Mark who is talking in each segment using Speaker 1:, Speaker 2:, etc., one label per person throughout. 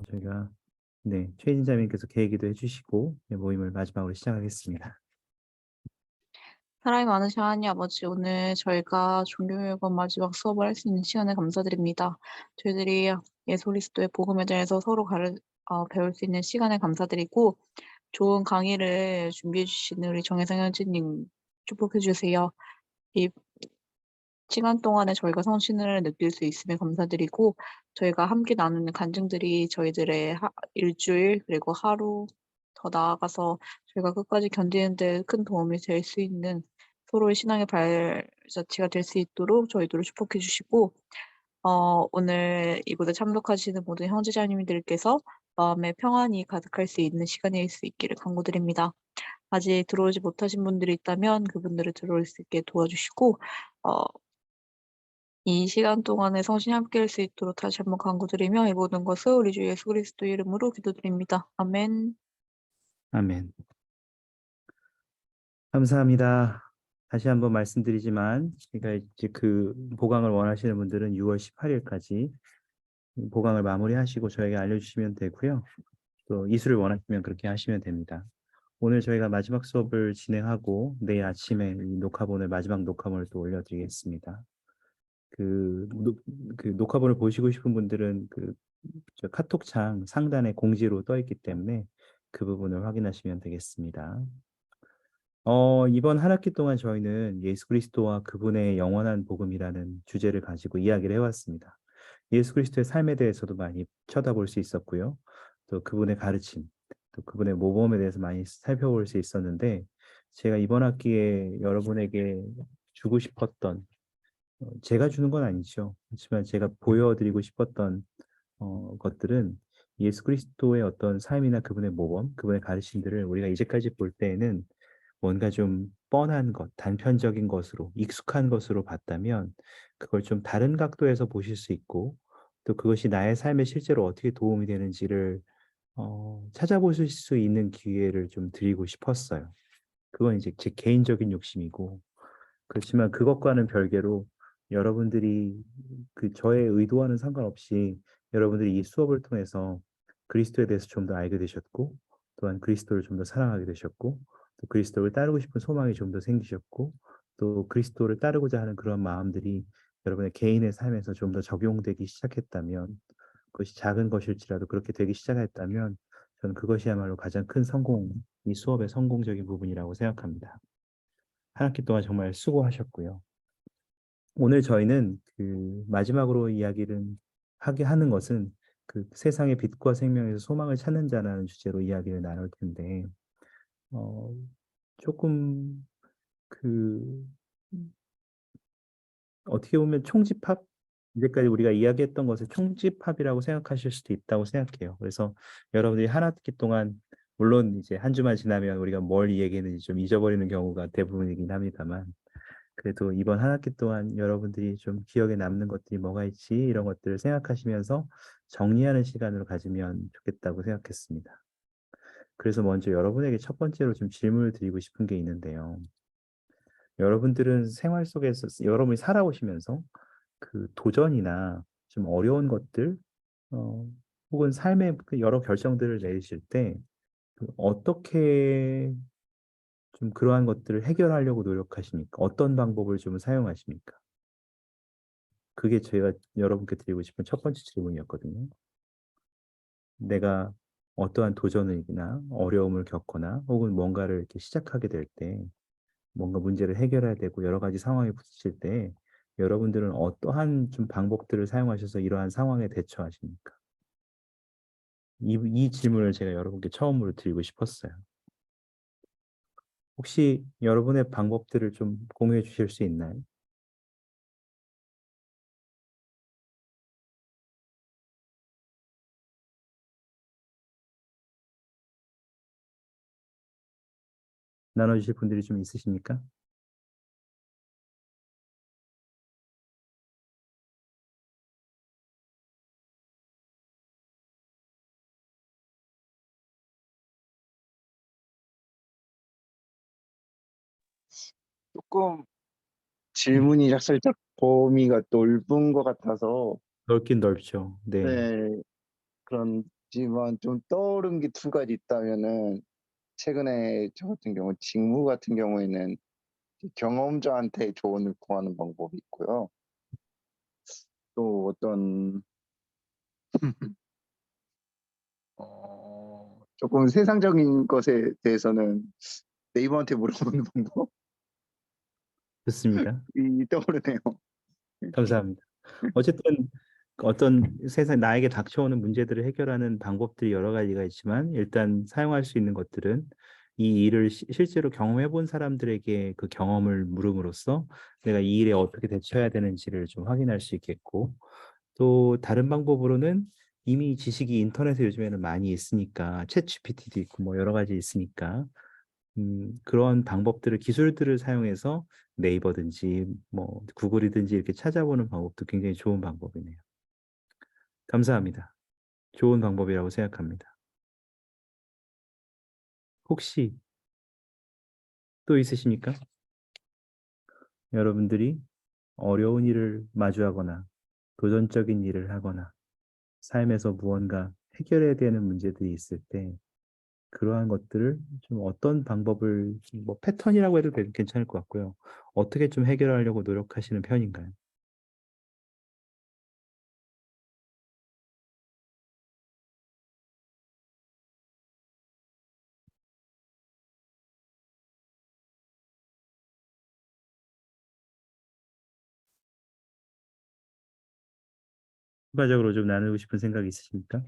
Speaker 1: 저희가 최진자님께서 계기도 해주시고 모임을 마지막으로 시작하겠습니다.
Speaker 2: 사랑이 많으신 하나님 아버지, 오늘 저희가 종교개혁원 마지막 수업을 할 수 있는 시간에 감사드립니다. 저희들이 예수 그리스도의 복음에 대해서 서로 배울 수 있는 시간에 감사드리고, 좋은 강의를 준비해 주시는 우리 정혜성 현지님 축복해 주세요. 이 시간 동안에 저희가 성신을 느낄 수 있음에 감사드리고, 저희가 함께 나누는 간증들이 저희들의 일주일 그리고 하루 더 나아가서 저희가 끝까지 견디는 데 큰 도움이 될 수 있는 서로의 신앙의 발자취가 될 수 있도록 저희들을 축복해 주시고, 오늘 이곳에 참석하시는 모든 형제자매님들께서 마음의 평안이 가득할 수 있는 시간일 수 있기를 간구드립니다. 아직 들어오지 못하신 분들이 있다면 그분들을 들어올 수 있게 도와주시고, 어 이 시간 동안에 성신이 함께할 수 있도록 다시 한번 간구드리며, 이 모든 것을 우리 주 예수 그리스도 이름으로 기도드립니다. 아멘.
Speaker 1: 아멘. 감사합니다. 다시 한번 말씀드리지만 제가 이제 그 보강을 원하시는 분들은 6월 18일까지 보강을 마무리하시고 저에게 알려주시면 되고요. 또 이수를 원하시면 그렇게 하시면 됩니다. 오늘 저희가 마지막 수업을 진행하고 내일 아침에 이 녹화본을 마지막 녹화본을 또 올려드리겠습니다. 그 녹화본을 보시고 싶은 분들은 저 카톡창 상단에 공지로 떠 있기 때문에 그 부분을 확인하시면 되겠습니다. 이번 한 학기 동안 저희는 예수 그리스도와 그분의 영원한 복음이라는 주제를 가지고 이야기를 해왔습니다. 예수 그리스도의 삶에 대해서도 많이 쳐다볼 수 있었고요. 또 그분의 가르침, 또 그분의 모범에 대해서 많이 살펴볼 수 있었는데, 제가 이번 학기에 여러분에게 주고 싶었던, 제가 주는 건 아니죠. 하지만 제가 보여드리고 싶었던 것들은 예수 그리스도의 어떤 삶이나 그분의 모범, 그분의 가르침들을 우리가 이제까지 볼 때에는 뭔가 좀 뻔한 것, 단편적인 것으로, 익숙한 것으로 봤다면 그걸 좀 다른 각도에서 보실 수 있고, 또 그것이 나의 삶에 실제로 어떻게 도움이 되는지를 찾아보실 수 있는 기회를 좀 드리고 싶었어요. 그건 이제 제 개인적인 욕심이고, 그렇지만 그것과는 별개로 여러분들이 저의 의도와는 상관없이 여러분들이 이 수업을 통해서 그리스도에 대해서 좀 더 알게 되셨고, 또한 그리스도를 좀 더 사랑하게 되셨고, 또 그리스도를 따르고 싶은 소망이 좀 더 생기셨고, 또 그리스도를 따르고자 하는 그런 마음들이 여러분의 개인의 삶에서 좀 더 적용되기 시작했다면, 그것이 작은 것일지라도 그렇게 되기 시작했다면 저는 그것이야말로 가장 큰 성공, 이 수업의 성공적인 부분이라고 생각합니다. 한 학기 동안 정말 수고하셨고요. 오늘 저희는 마지막으로 이야기를 하게 하는 것은 세상의 빛과 생명에서 소망을 찾는 자라는 주제로 이야기를 나눌 텐데, 어, 조금 그 어떻게 보면 총집합, 이제까지 우리가 이야기했던 것을 총집합이라고 생각하실 수도 있다고 생각해요. 그래서 여러분들이 한 학기 동안, 물론 이제 한 주만 지나면 우리가 뭘 얘기했는지 좀 잊어버리는 경우가 대부분이긴 합니다만, 그래도 이번 한 학기 동안 여러분들이 좀 기억에 남는 것들이 뭐가 있지, 이런 것들을 생각하시면서 정리하는 시간으로 가지면 좋겠다고 생각했습니다. 그래서 먼저 여러분에게 첫 번째로 좀 질문을 드리고 싶은 게 있는데요. 여러분들은 생활 속에서 여러분이 살아오시면서 도전이나 좀 어려운 것들, 어, 혹은 삶의 여러 결정들을 내리실 때 어떻게 좀 그러한 것들을 해결하려고 노력하십니까? 어떤 방법을 좀 사용하십니까? 그게 제가 여러분께 드리고 싶은 첫 번째 질문이었거든요. 내가 어떠한 도전이나 어려움을 겪거나 혹은 뭔가를 이렇게 시작하게 될 때, 뭔가 문제를 해결해야 되고 여러 가지 상황에 부딪힐 때 여러분들은 어떠한 좀 방법들을 사용하셔서 이러한 상황에 대처하십니까? 이 질문을 제가 여러분께 처음으로 드리고 싶었어요. 혹시 여러분의 방법들을 좀 공유해 주실 수 있나요? 나눠주실 분들이 좀 있으십니까?
Speaker 3: 조금 질문이 살짝 범위가 넓은 것 같아서
Speaker 1: 넓긴 넓죠. 네.
Speaker 3: 네, 그런 지만 좀 떠오른 게 두 가지 있다면은 최근에 저 같은 경우 직무 같은 경우에는 경험자한테 조언을 구하는 방법이 있고요. 또 어떤 조금 세상적인 것에 대해서는 네이버한테 물어보는 방법이
Speaker 1: 좋습니다.
Speaker 3: 떠오르네요.
Speaker 1: 감사합니다. 어쨌든 어떤 세상 나에게 닥쳐오는 문제들을 해결하는 방법들이 여러 가지가 있지만 일단 사용할 수 있는 것들은 이 일을 실제로 경험해 본 사람들에게 그 경험을 물음으로써 내가 이 일에 어떻게 대처해야 되는지를 좀 확인할 수 있겠고 또 다른 방법으로는 이미 지식이 인터넷에 요즘에는 많이 있으니까 챗 GPT도 있고 뭐 여러 가지 있으니까 그런 방법들을 기술들을 사용해서 네이버든지 뭐 구글이든지 이렇게 찾아보는 방법도 굉장히 좋은 방법이네요. 감사합니다. 좋은 방법이라고 생각합니다. 혹시 또 있으십니까? 여러분들이 어려운 일을 마주하거나 도전적인 일을 하거나 삶에서 무언가 해결해야 되는 문제들이 있을 때 그러한 것들을 좀 어떤 방법을 뭐 패턴이라고 해도 괜찮을 것 같고요. 어떻게 좀 해결하려고 노력하시는 편인가요? 추가적으로 좀 나누고 싶은 생각이 있으십니까?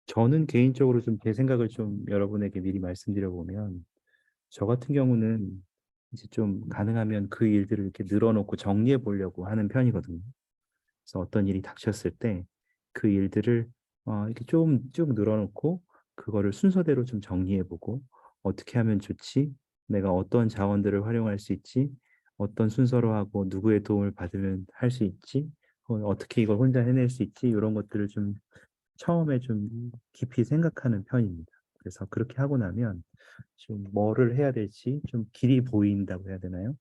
Speaker 1: 저는 개인적으로 좀 제 생각을 좀 여러분에게 미리 말씀드려 보면 저 같은 경우는 이제 좀 가능하면 그 일들을 이렇게 늘어놓고 정리해 보려고 하는 편이거든요. 그래서 어떤 일이 닥쳤을 때 그 일들을 이렇게 좀 쭉 늘어놓고 그거를 순서대로 좀 정리해 보고 어떻게 하면 좋지? 내가 어떤 자원들을 활용할 수 있지? 어떤 순서로 하고 누구의 도움을 받으면 할 수 있지? 어떻게 이걸 혼자 해낼 수 있지? 이런 것들을 좀 처음에 좀 깊이 생각하는 편입니다. 그래서 그렇게 하고 나면 좀 뭐를 해야 될지 좀 길이 보인다고 해야 되나요?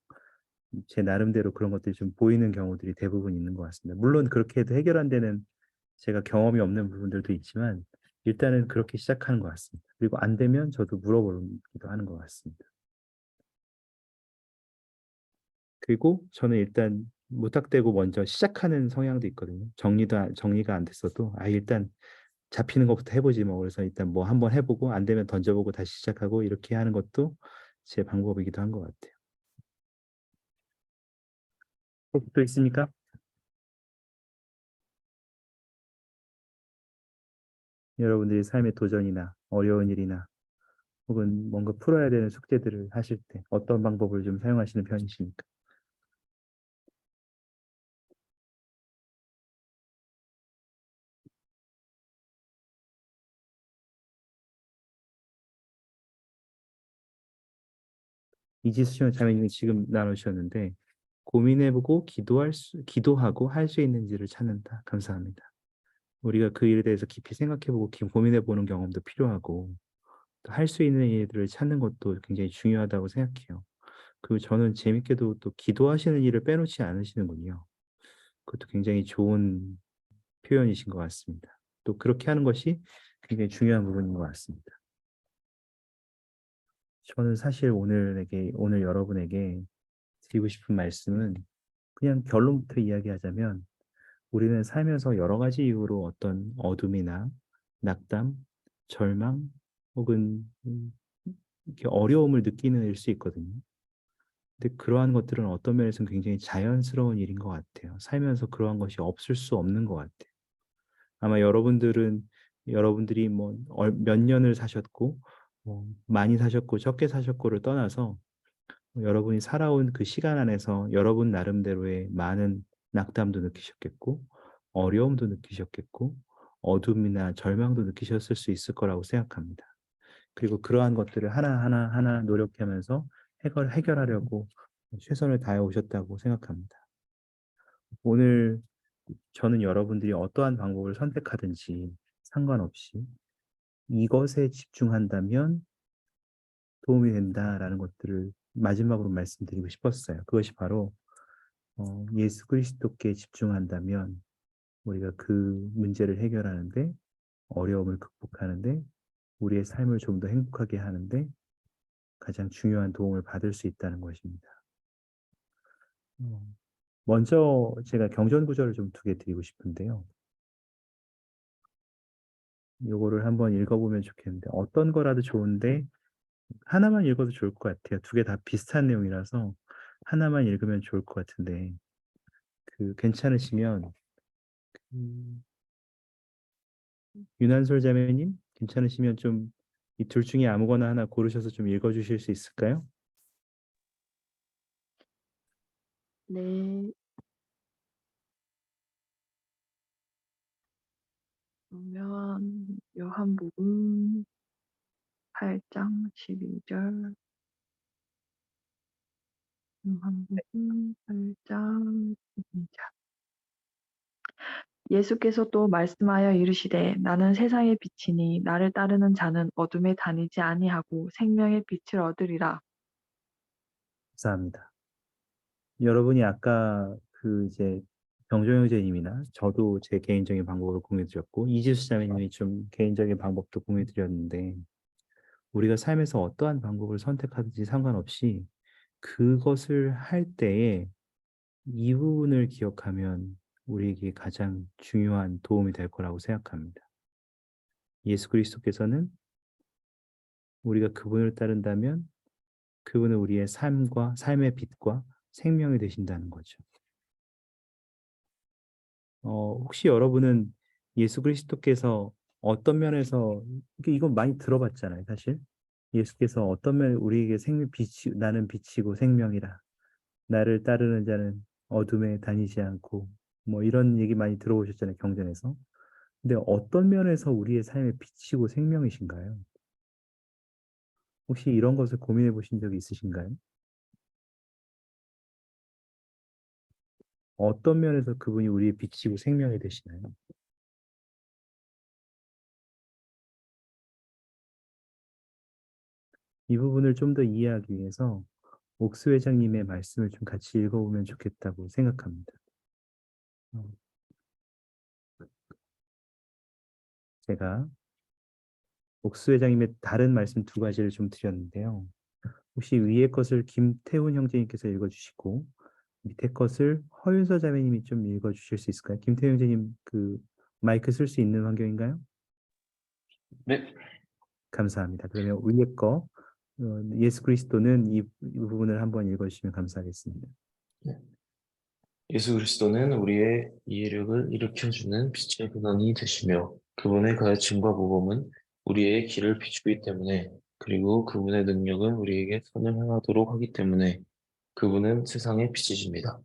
Speaker 1: 제 나름대로 그런 것들이 좀 보이는 경우들이 대부분 있는 것 같습니다. 물론 그렇게 해도 해결 안 되는 제가 경험이 없는 부분들도 있지만 일단은 그렇게 시작하는 것 같습니다. 그리고 안 되면 저도 물어보기도 하는 것 같습니다. 그리고 저는 일단 무턱대고 먼저 시작하는 성향도 있거든요. 정리가 안 됐어도 일단 잡히는 것부터 해보지 뭐. 그래서 일단 뭐 한번 해보고 안 되면 던져보고 다시 시작하고 이렇게 하는 것도 제 방법이기도 한 것 같아요. 혹시 또 있습니까? 여러분들이 삶의 도전이나 어려운 일이나 혹은 뭔가 풀어야 되는 숙제들을 하실 때 어떤 방법을 좀 사용하시는 편이십니까? 이지수 자매님이 지금 나누셨는데 고민해보고 기도하고 할 수 있는지를 찾는다. 감사합니다. 우리가 그 일에 대해서 깊이 생각해보고 고민해보는 경험도 필요하고 할 수 있는 일들을 찾는 것도 굉장히 중요하다고 생각해요. 그리고 저는 재밌게도 또 기도하시는 일을 빼놓지 않으시는군요. 그것도 굉장히 좋은 표현이신 것 같습니다. 또 그렇게 하는 것이 굉장히 중요한 부분인 것 같습니다. 저는 사실 오늘 여러분에게 드리고 싶은 말씀은 그냥 결론부터 이야기하자면 우리는 살면서 여러 가지 이유로 어떤 어둠이나 낙담, 절망 혹은 이렇게 어려움을 느끼는 일 수 있거든요. 근데 그러한 것들은 어떤 면에서는 굉장히 자연스러운 일인 것 같아요. 살면서 그러한 것이 없을 수 없는 것 같아요. 아마 여러분들이 뭐 몇 년을 사셨고 뭐 많이 사셨고 적게 사셨고를 떠나서 여러분이 살아온 그 시간 안에서 여러분 나름대로의 많은 낙담도 느끼셨겠고 어려움도 느끼셨겠고 어둠이나 절망도 느끼셨을 수 있을 거라고 생각합니다. 그리고 그러한 것들을 하나 노력하면서 해결하려고 최선을 다해 오셨다고 생각합니다. 오늘 저는 여러분들이 어떠한 방법을 선택하든지 상관없이 이것에 집중한다면 도움이 된다라는 것들을 마지막으로 말씀드리고 싶었어요. 그것이 바로 예수 그리스도께 집중한다면 우리가 그 문제를 해결하는데, 어려움을 극복하는데, 우리의 삶을 좀 더 행복하게 하는데 가장 중요한 도움을 받을 수 있다는 것입니다. 먼저 제가 경전 구절을 좀 2개 드리고 싶은데요. 요거를 한번 읽어보면 좋겠는데, 어떤 거라도 좋은데 하나만 읽어도 좋을 것 같아요. 2개 다 비슷한 내용이라서 하나만 읽으면 좋을 것 같은데, 괜찮으시면 윤한솔 자매님 괜찮으시면 좀 이 둘 중에 아무거나 하나 고르셔서 좀 읽어주실 수 있을까요?
Speaker 4: 네. 그러면 요한복음 8장 12절. 요한복음 8장 12절. 예수께서 또 말씀하여 이르시되 나는 세상의 빛이니 나를 따르는 자는 어둠에 다니지 아니하고 생명의 빛을 얻으리라.
Speaker 1: 감사합니다. 여러분이 아까 이제 병조 형제님이나 저도 제 개인적인 방법을 공유드렸고, 이지수 자매님이 좀 개인적인 방법도 공유드렸는데, 우리가 삶에서 어떠한 방법을 선택하든지 상관없이 그것을 할 때에 이 부분을 기억하면 우리에게 가장 중요한 도움이 될 거라고 생각합니다. 예수 그리스도께서는 우리가 그분을 따른다면 그분은 우리의 삶의 빛과 생명이 되신다는 거죠. 혹시 여러분은 예수 그리스도께서 어떤 면에서, 이건 많이 들어봤잖아요, 사실. 예수께서 어떤 면에 우리에게 나는 빛이고 생명이라. 나를 따르는 자는 어둠에 다니지 않고, 뭐 이런 얘기 많이 들어보셨잖아요, 경전에서. 근데 어떤 면에서 우리의 삶의 빛이고 생명이신가요? 혹시 이런 것을 고민해 보신 적이 있으신가요? 어떤 면에서 그분이 우리의 빛이고 생명이 되시나요? 이 부분을 좀 더 이해하기 위해서 옥수 회장님의 말씀을 좀 같이 읽어보면 좋겠다고 생각합니다. 제가 옥수 회장님의 다른 말씀 2가지를 좀 드렸는데요. 혹시 위에 것을 김태훈 형제님께서 읽어주시고 밑에 것을 허윤서 자매님이 좀 읽어주실 수 있을까요? 김태훈 형제님 마이크 쓸 수 있는 환경인가요?
Speaker 5: 네.
Speaker 1: 감사합니다. 그러면 위에 거 예수 그리스도는 이 부분을 한번 읽어주시면 감사하겠습니다.
Speaker 5: 예수 그리스도는 우리의 이해력을 일으켜주는 빛의 근원이 되시며 그분의 가르침과 모범은 우리의 길을 비추기 때문에, 그리고 그분의 능력은 우리에게 선을 행하도록 하기 때문에 그분은 세상의 빛이십니다.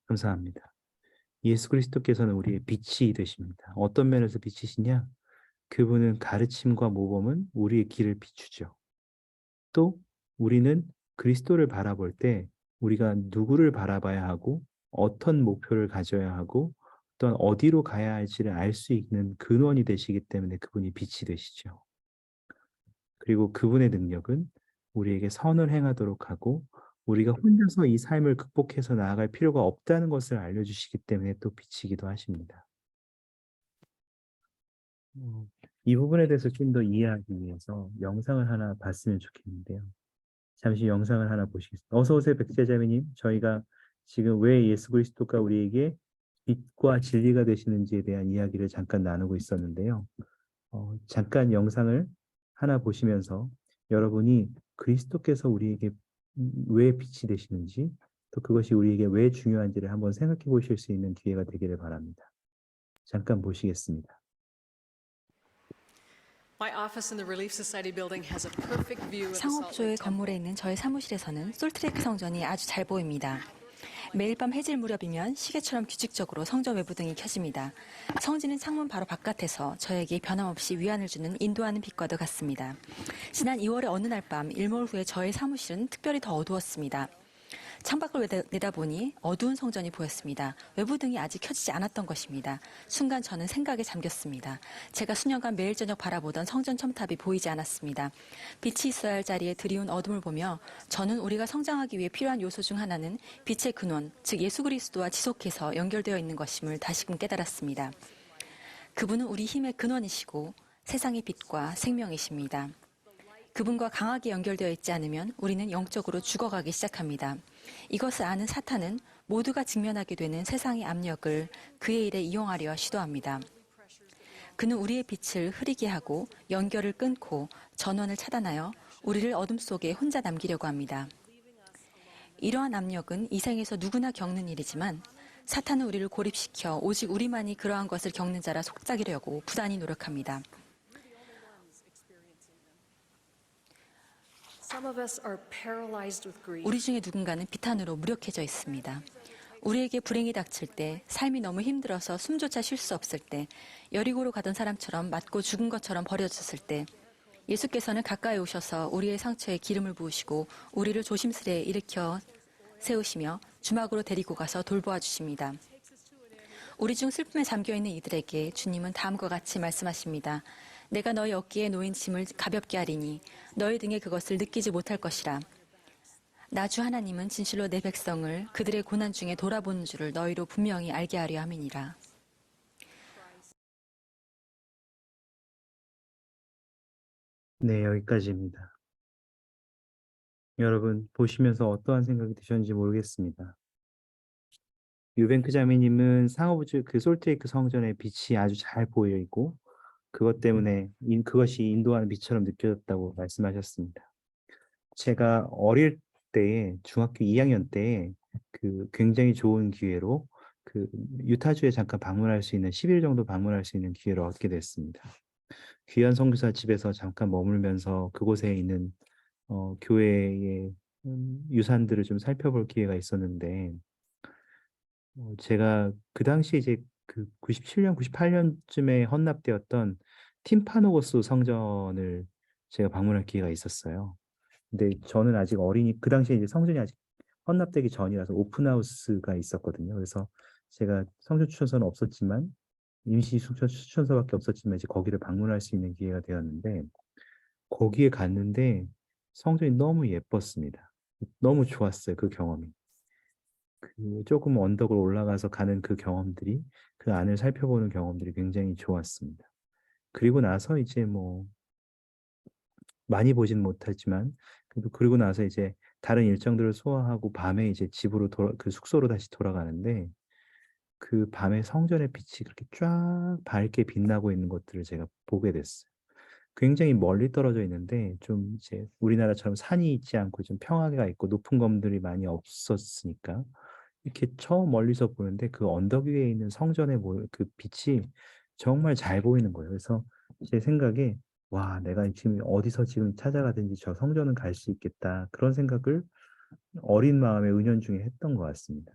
Speaker 1: 감사합니다. 예수 그리스도께서는 우리의 빛이 되십니다. 어떤 면에서 빛이시냐? 그분은 가르침과 모범은 우리의 길을 비추죠. 또 우리는 그리스도를 바라볼 때 우리가 누구를 바라봐야 하고 어떤 목표를 가져야 하고 또한 어디로 가야 할지를 알 수 있는 근원이 되시기 때문에 그분이 빛이 되시죠. 그리고 그분의 능력은 우리에게 선을 행하도록 하고 우리가 혼자서 이 삶을 극복해서 나아갈 필요가 없다는 것을 알려주시기 때문에 또 빛이기도 하십니다. 이 부분에 대해서 좀 더 이해하기 위해서 영상을 하나 봤으면 좋겠는데요. 잠시 영상을 하나 보시겠습니다. 어서 오세요, 백제자매님. 저희가 지금 왜 예수 그리스도가 우리에게 빛과 진리가 되시는지에 대한 이야기를 잠깐 나누고 있었는데요. 잠깐 영상을 하나 보시면서 여러분이 그리스도께서 우리에게 왜 빛이 되시는지, 또 그것이 우리에게 왜 중요한지를 한번 생각해 보실 수 있는 기회가 되기를 바랍니다. 잠깐 보시겠습니다.
Speaker 6: 상업조의 건물에 있는 저의 사무실에서는 솔트레이크 성전이 아주 잘 보입니다. 매일 밤 해질 무렵이면 시계처럼 규칙적으로 성전 외부등이 켜집니다. 성지는 창문 바로 바깥에서 저에게 변함없이 위안을 주는 인도하는 빛과도 같습니다. 지난 2월의 어느 날 밤 일몰 후에 저의 사무실은 특별히 더 어두웠습니다. 창밖을 내다보니 어두운 성전이 보였습니다. 외부 등이 아직 켜지지 않았던 것입니다. 순간 저는 생각에 잠겼습니다. 제가 수년간 매일 저녁 바라보던 성전 첨탑이 보이지 않았습니다. 빛이 있어야 할 자리에 드리운 어둠을 보며 저는 우리가 성장하기 위해 필요한 요소 중 하나는 빛의 근원, 즉 예수 그리스도와 지속해서 연결되어 있는 것임을 다시금 깨달았습니다. 그분은 우리 힘의 근원이시고 세상의 빛과 생명이십니다. 그분과 강하게 연결되어 있지 않으면 우리는 영적으로 죽어가기 시작합니다. 이것을 아는 사탄은 모두가 직면하게 되는 세상의 압력을 그의 일에 이용하려 시도합니다. 그는 우리의 빛을 흐리게 하고 연결을 끊고 전원을 차단하여 우리를 어둠 속에 혼자 남기려고 합니다. 이러한 압력은 이 생에서 누구나 겪는 일이지만 사탄은 우리를 고립시켜 오직 우리만이 그러한 것을 겪는 자라 속삭이려고 부단히 노력합니다. 우리 중에 누군가는 비탄으로 무력해져 있습니다. 우리에게 불행이 닥칠 때, 삶이 너무 힘들어서 숨조차 쉴 수 없을 때, 여리고로 가던 사람처럼 맞고 죽은 것처럼 버려졌을 때, 예수께서는 가까이 오셔서 우리의 상처에 기름을 부으시고 우리를 조심스레 일으켜 세우시며 주막으로 데리고 가서 돌보아 주십니다. 우리 중 슬픔에 잠겨있는 이들에게 주님은 다음과 같이 말씀하십니다. 내가 너희 어깨에 놓인 짐을 가볍게 하리니 너희 등에 그것을 느끼지 못할 것이라. 나 주 하나님은 진실로 내 백성을 그들의 고난 중에 돌아보는 줄을 너희로 분명히 알게 하려 함이니라.
Speaker 1: 네, 여기까지입니다. 여러분 보시면서 어떠한 생각이 드셨는지 모르겠습니다. 유뱅크 자매님은 상호부주 그 솔트레이크 성전의 빛이 아주 잘 보여 있고 그것 때문에 그것이 인도하는 빛처럼 느껴졌다고 말씀하셨습니다. 제가 어릴 때에 중학교 2학년 때에 그 굉장히 좋은 기회로 그 유타주에 잠깐 방문할 수 있는 10일 정도 방문할 수 있는 기회를 얻게 됐습니다. 귀한 선교사 집에서 잠깐 머물면서 그곳에 있는 교회의 유산들을 좀 살펴볼 기회가 있었는데 제가 그 당시 이제 그 97년, 98년쯤에 헌납되었던 팀파노고스 성전을 제가 방문할 기회가 있었어요. 근데 저는 아직 어리니 그 당시에 이제 성전이 아직 헌납되기 전이라서 오픈하우스가 있었거든요. 그래서 제가 성전 추천서는 없었지만 임시 숙소 추천서밖에 없었지만 이제 거기를 방문할 수 있는 기회가 되었는데 거기에 갔는데 성전이 너무 예뻤습니다. 너무 좋았어요. 그 경험이. 그 조금 언덕을 올라가서 가는 그 경험들이 그 안을 살펴보는 경험들이 굉장히 좋았습니다. 그리고 나서 이제 뭐 많이 보진 못했지만 그리고 나서 이제 다른 일정들을 소화하고 밤에 이제 집으로 그 숙소로 다시 돌아가는데 그 밤에 성전의 빛이 그렇게 쫙 밝게 빛나고 있는 것들을 제가 보게 됐어요. 굉장히 멀리 떨어져 있는데 좀 이제 우리나라처럼 산이 있지 않고 좀 평화가 있고 높은 건물들이 많이 없었으니까 이렇게 저 멀리서 보는데 그 언덕 위에 있는 성전의 그 빛이 정말 잘 보이는 거예요. 그래서 제 생각에 와, 내가 지금 어디서 지금 찾아가든지 저 성전은 갈 수 있겠다. 그런 생각을 어린 마음에 은연중에 했던 것 같습니다.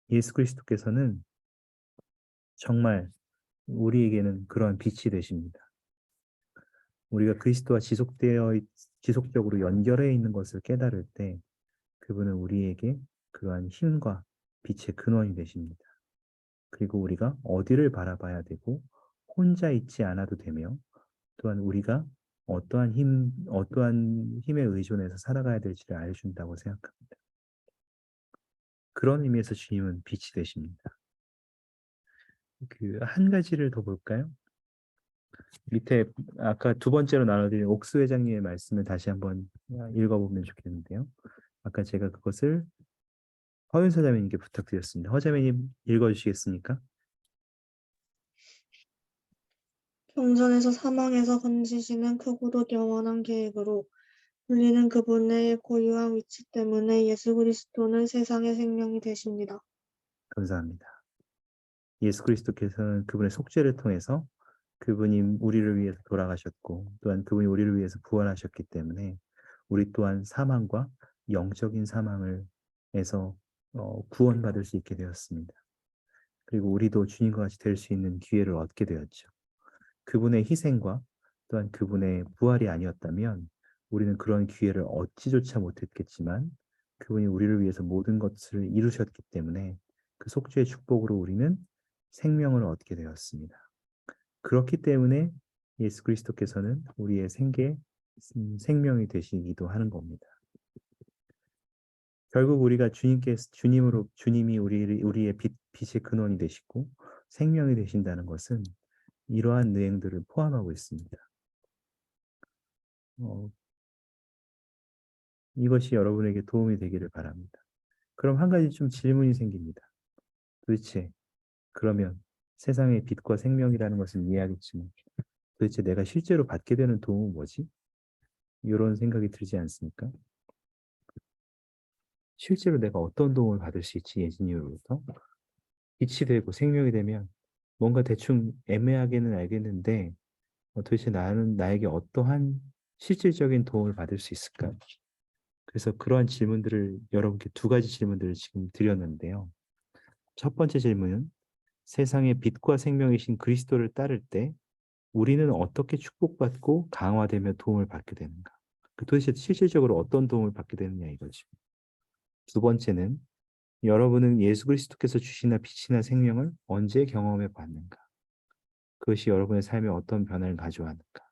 Speaker 1: 예수 그리스도께서는 정말 우리에게는 그러한 빛이 되십니다. 우리가 그리스도와 지속적으로 연결해 있는 것을 깨달을 때 그분은 우리에게 그러한 힘과 빛의 근원이 되십니다. 그리고 우리가 어디를 바라봐야 되고 혼자 있지 않아도 되며 또한 우리가 어떠한 힘에 의존해서 살아가야 될지를 알려준다고 생각합니다. 그런 의미에서 주님은 빛이 되십니다. 그 한 가지를 더 볼까요? 밑에 아까 두 번째로 나눠드린 옥스 회장님의 말씀을 다시 한번 읽어보면 좋겠는데요. 아까 제가 그것을 허윤서 자매님께 부탁드렸습니다. 허 자매님 읽어주시겠습니까?
Speaker 7: 경전에서 사망에서 건지시는 크고도 영원한 계획으로 울리는 그분의 고유한 위치 때문에 예수 그리스도는 세상의 생명이 되십니다.
Speaker 1: 감사합니다. 예수 그리스도께서는 그분의 속죄를 통해서 그분이 우리를 위해서 돌아가셨고 또한 그분이 우리를 위해서 부활하셨기 때문에 우리 또한 사망과 영적인 사망에서 구원받을 수 있게 되었습니다. 그리고 우리도 주님과 같이 될 수 있는 기회를 얻게 되었죠. 그분의 희생과 또한 그분의 부활이 아니었다면 우리는 그런 기회를 얻지조차 못했겠지만 그분이 우리를 위해서 모든 것을 이루셨기 때문에 그 속죄의 축복으로 우리는 생명을 얻게 되었습니다. 그렇기 때문에 예수 그리스도께서는 우리의 생명이 되시기도 하는 겁니다. 결국 우리가 주님이 우리의 빛의 근원이 되시고 생명이 되신다는 것은 이러한 내용들을 포함하고 있습니다. 이것이 여러분에게 도움이 되기를 바랍니다. 그럼 한 가지 좀 질문이 생깁니다. 도대체 그러면 세상의 빛과 생명이라는 것은 이해하겠지만 도대체 내가 실제로 받게 되는 도움은 뭐지? 이런 생각이 들지 않습니까? 실제로 내가 어떤 도움을 받을 수 있지, 예수님으로부터? 빛이 되고 생명이 되면 뭔가 대충 애매하게는 알겠는데 도대체 나에게 어떠한 실질적인 도움을 받을 수 있을까? 그래서 그러한 질문들을 여러분께 두 가지 질문들을 지금 드렸는데요. 첫 번째 질문은 세상의 빛과 생명이신 그리스도를 따를 때 우리는 어떻게 축복받고 강화되며 도움을 받게 되는가? 도대체 실질적으로 어떤 도움을 받게 되느냐 이거죠. 두 번째는 여러분은 예수 그리스도께서 주시나 빛이나 생명을 언제 경험해 봤는가? 그것이 여러분의 삶에 어떤 변화를 가져왔는가?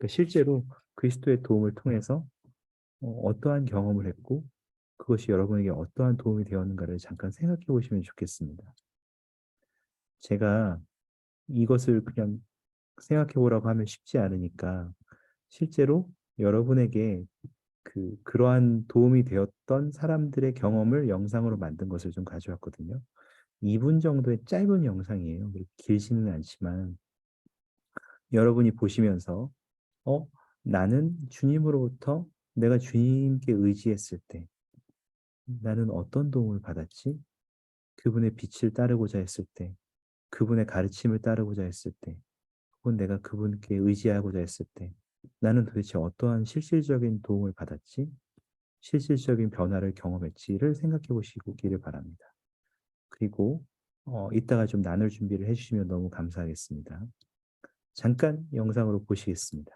Speaker 1: 실제로 그리스도의 도움을 통해서 어떠한 경험을 했고 그것이 여러분에게 어떠한 도움이 되었는가를 잠깐 생각해 보시면 좋겠습니다. 제가 이것을 그냥 생각해 보라고 하면 쉽지 않으니까 실제로 여러분에게 그러한 도움이 되었던 사람들의 경험을 영상으로 만든 것을 좀 가져왔거든요. 2분 정도의 짧은 영상이에요. 길지는 않지만 여러분이 보시면서 나는 주님으로부터 내가 주님께 의지했을 때 나는 어떤 도움을 받았지? 그분의 빛을 따르고자 했을 때, 그분의 가르침을 따르고자 했을 때, 혹은 내가 그분께 의지하고자 했을 때 나는 도대체 어떠한 실질적인 도움을 받았지? 실질적인 변화를 경험했지를 생각해 보시기를 바랍니다. 그리고 이따가 좀 나눌 준비를 해주시면 너무 감사하겠습니다. 잠깐 영상으로 보시겠습니다.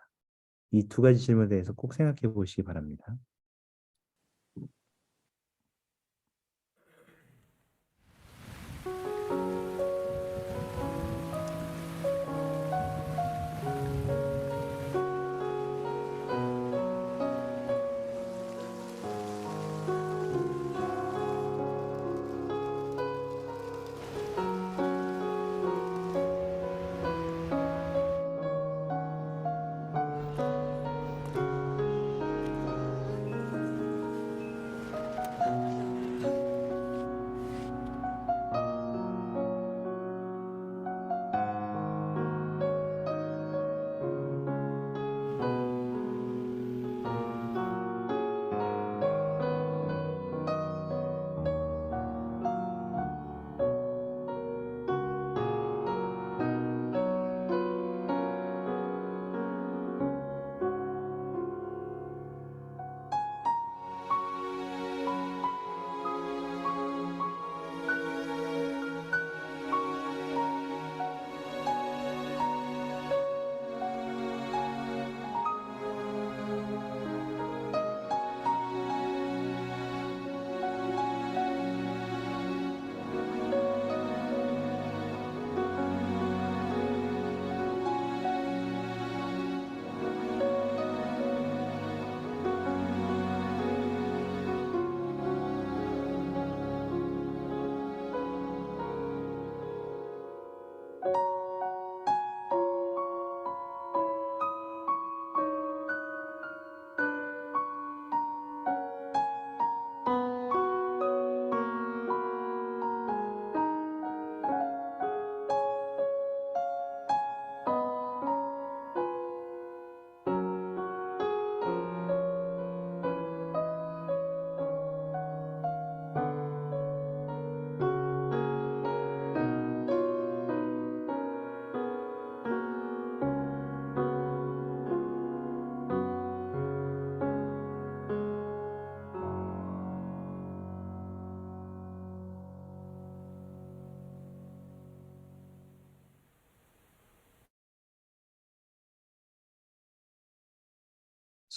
Speaker 1: 이 두 가지 질문에 대해서 꼭 생각해 보시기 바랍니다.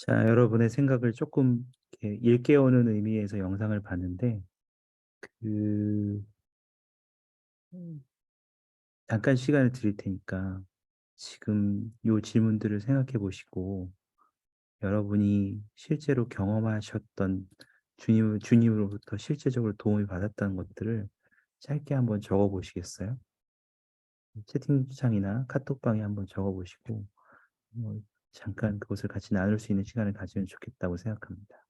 Speaker 1: 자, 여러분의 생각을 조금 이렇게 일깨우는 의미에서 영상을 봤는데, 그, 잠깐 시간을 드릴 테니까 지금 요 질문들을 생각해 보시고 여러분이 실제로 경험하셨던 주님으로부터 실제적으로 도움이 받았다는 것들을 짧게 한번 적어 보시겠어요? 채팅창이나 카톡방에 한번 적어 보시고 잠깐 그것을 같이 나눌 수 있는 시간을 가지면 좋겠다고 생각합니다.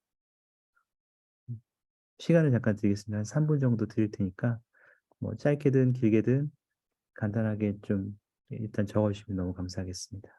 Speaker 1: 시간을 잠깐 드리겠습니다. 한 3분 정도 드릴 테니까 뭐 짧게든 길게든 간단하게 좀 일단 적어 주시면 너무 감사하겠습니다.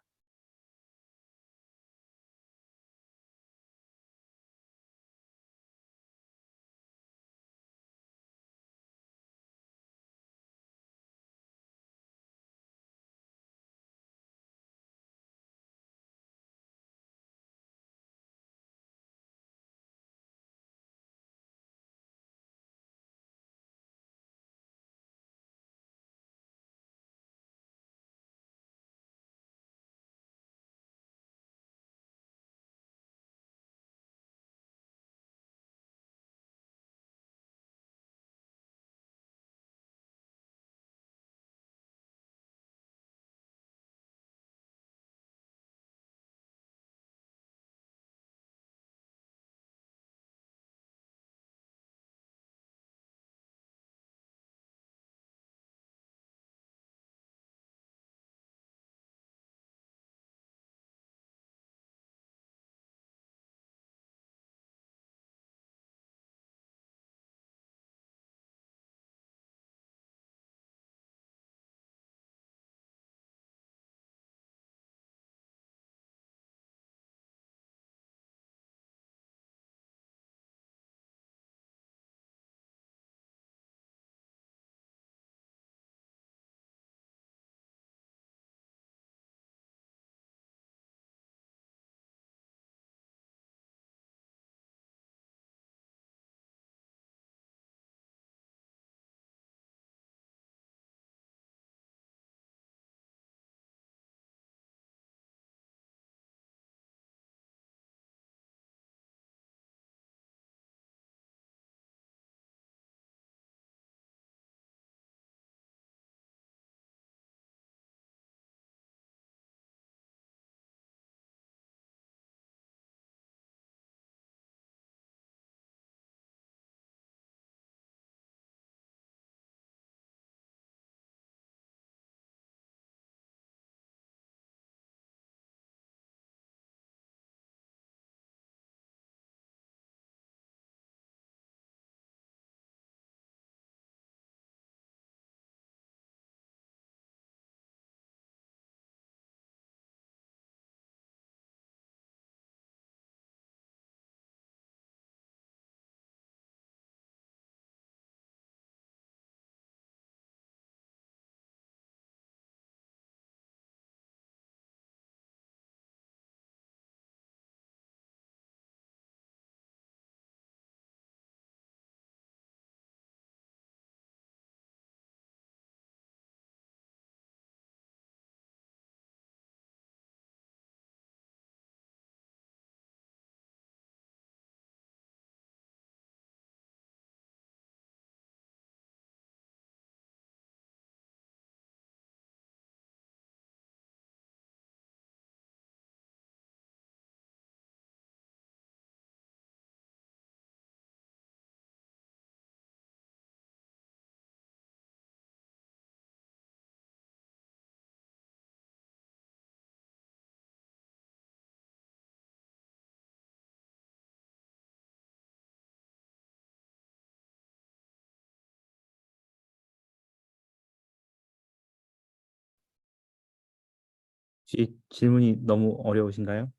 Speaker 1: 혹시 질문이 너무 어려우신가요?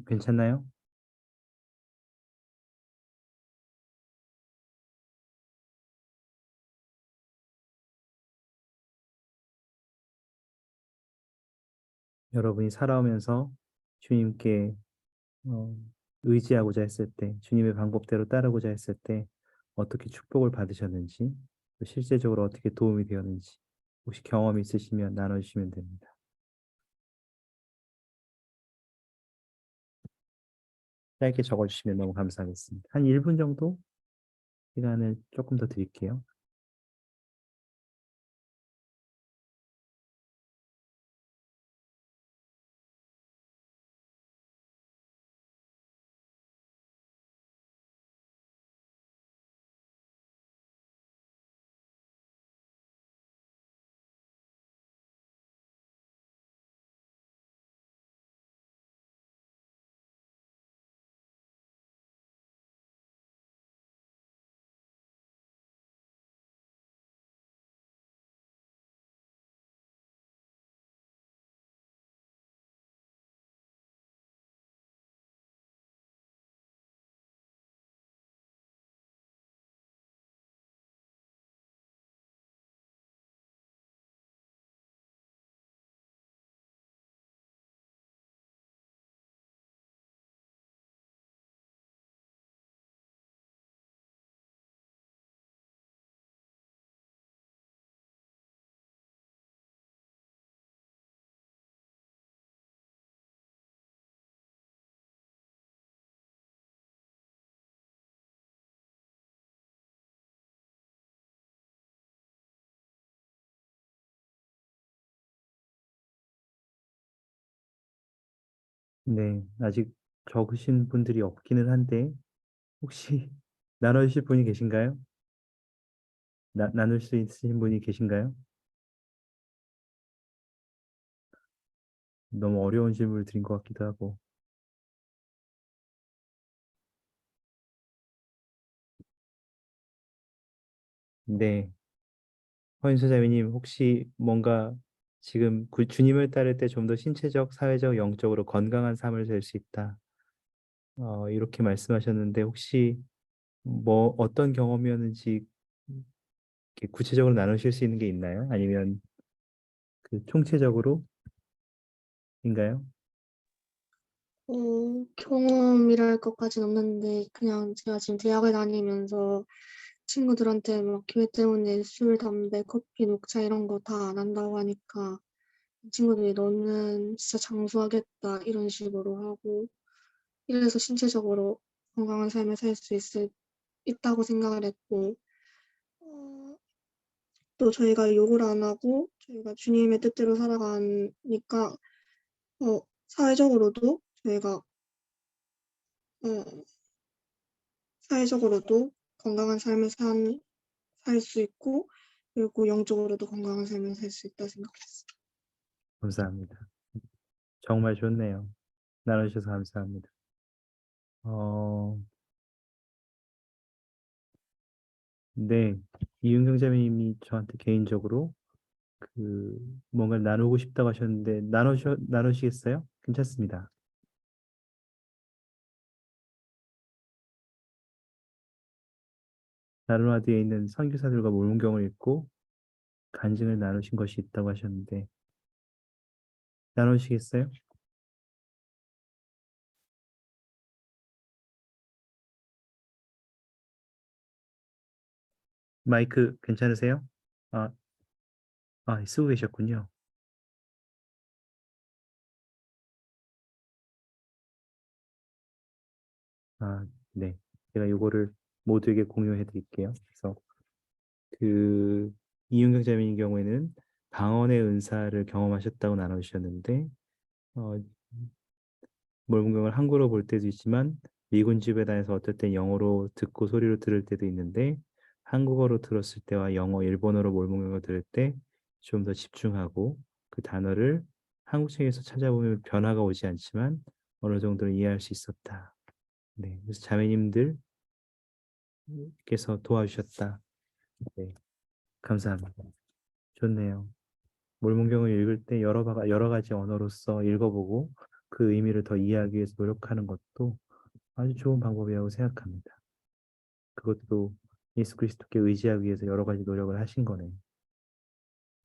Speaker 1: 괜찮나요? 여러분이 살아오면서 주님께 어, 의지하고자 했을 때, 주님의 방법대로 따르고자 했을 때 어떻게 축복을 받으셨는지, 또 실제적으로 어떻게 도움이 되었는지 혹시 경험이 있으시면 나눠주시면 됩니다. 짧게 적어주시면 너무 감사하겠습니다. 한 1분 정도 시간을 조금 더 드릴게요. 네, 아직 적으신 분들이 없기는 한데 혹시 나눠주실 분이 계신가요? 나눌 수 있으신 분이 계신가요? 너무 어려운 질문을 드린 것 같기도 하고. 네, 허윤서 자매님 혹시 뭔가 지금 주님을 따를 때 좀 더 신체적, 사회적, 영적으로 건강한 삶을 살 수 있다. 이렇게 말씀하셨는데 혹시 뭐 어떤 경험이었는지 이렇게 구체적으로 나누실 수 있는 게 있나요? 아니면 그 총체적으로인가요?
Speaker 7: 경험이랄 것까지는 없는데 그냥 제가 지금 대학을 다니면서 친구들한테 막 교회 때문에 술, 담배, 커피, 녹차 이런 거 다 안 한다고 하니까 친구들이 "너는 진짜 장수하겠다." 이런 식으로 하고 이래서 신체적으로 건강한 삶을 살 수 있다고 생각을 했고 어 또 저희가 욕을 안 하고 저희가 주님의 뜻대로 살아가니까 사회적으로도 저희가 어 사회적으로도 건강한 삶을 살 수 있고 그리고 영적으로도 건강한 삶을 살 수 있다 생각했어요.
Speaker 1: 감사합니다. 정말 좋네요. 나눠주셔서 감사합니다. 어, 네, 이윤경 자매님이 저한테 개인적으로 그 뭔가를 나누고 싶다고 하셨는데 나누시겠어요? 괜찮습니다. 나루아드에 있는 선교사들과 몰문경을 읽고 간증을 나누신 것이 있다고 하셨는데 나누시겠어요? 마이크 괜찮으세요? 아, 쓰고 계셨군요. 아, 네. 제가 요거를 모두에게 공유해 드릴게요. 그래서 그 이윤경 자매님 경우에는 방언의 은사를 경험하셨다고 나눠주셨는데 어, 몰문경을 한국어로 볼 때도 있지만 미군 집회단에서 어떨 때 영어로 듣고 소리로 들을 때도 있는데 한국어로 들었을 때와 영어, 일본어로 몰문경을 들을 때 좀 더 집중하고 그 단어를 한국 책에서 찾아보면 변화가 오지 않지만 어느 정도는 이해할 수 있었다. 네, 그래서 자매님들께서 도와주셨다. 네, 감사합니다. 좋네요. 몰문경을 읽을 때 여러 가지 언어로서 읽어보고 그 의미를 더 이해하기 위해서 노력하는 것도 아주 좋은 방법이라고 생각합니다. 그것도 예수 그리스도께 의지하기 위해서 여러 가지 노력을 하신 거네요.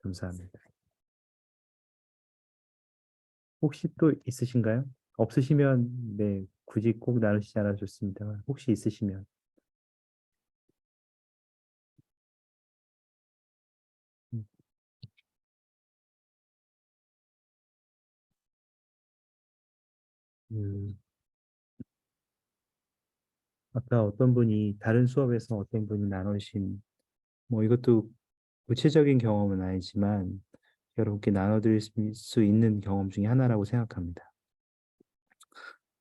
Speaker 1: 감사합니다. 혹시 또 있으신가요? 없으시면 네, 굳이 꼭 나누시지 않아도 좋습니다. 혹시 있으시면 음, 아까 어떤 분이 다른 수업에서 어떤 분이 나누신 뭐 이것도 구체적인 경험은 아니지만 여러분께 나눠드릴 수 있는 경험 중에 하나라고 생각합니다.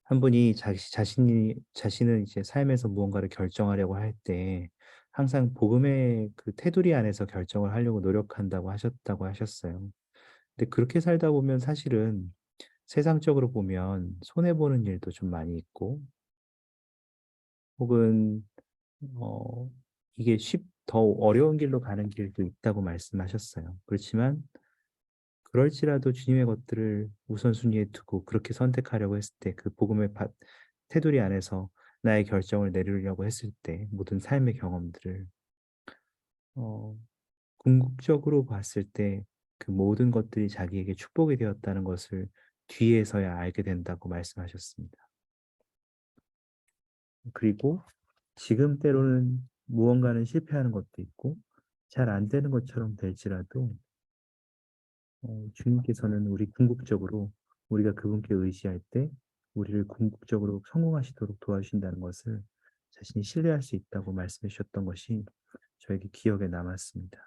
Speaker 1: 한 분이 자신은 이제 삶에서 무언가를 결정하려고 할 때 항상 복음의 그 테두리 안에서 결정을 하려고 노력한다고 하셨다고 하셨어요. 근데 그렇게 살다 보면 사실은 세상적으로 보면 손해보는 일도 좀 많이 있고 혹은 어 이게 더 어려운 길로 가는 길도 있다고 말씀하셨어요. 그렇지만 그럴지라도 주님의 것들을 우선순위에 두고 그렇게 선택하려고 했을 때 그 복음의 테두리 안에서 나의 결정을 내리려고 했을 때 모든 삶의 경험들을 어 궁극적으로 봤을 때 그 모든 것들이 자기에게 축복이 되었다는 것을 뒤에서야 알게 된다고 말씀하셨습니다. 그리고 지금 때로는 무언가는 실패하는 것도 있고 잘 안 되는 것처럼 될지라도 주님께서는 우리 궁극적으로 우리가 그분께 의지할 때 우리를 궁극적으로 성공하시도록 도와주신다는 것을 자신이 신뢰할 수 있다고 말씀해 주셨던 것이 저에게 기억에 남았습니다.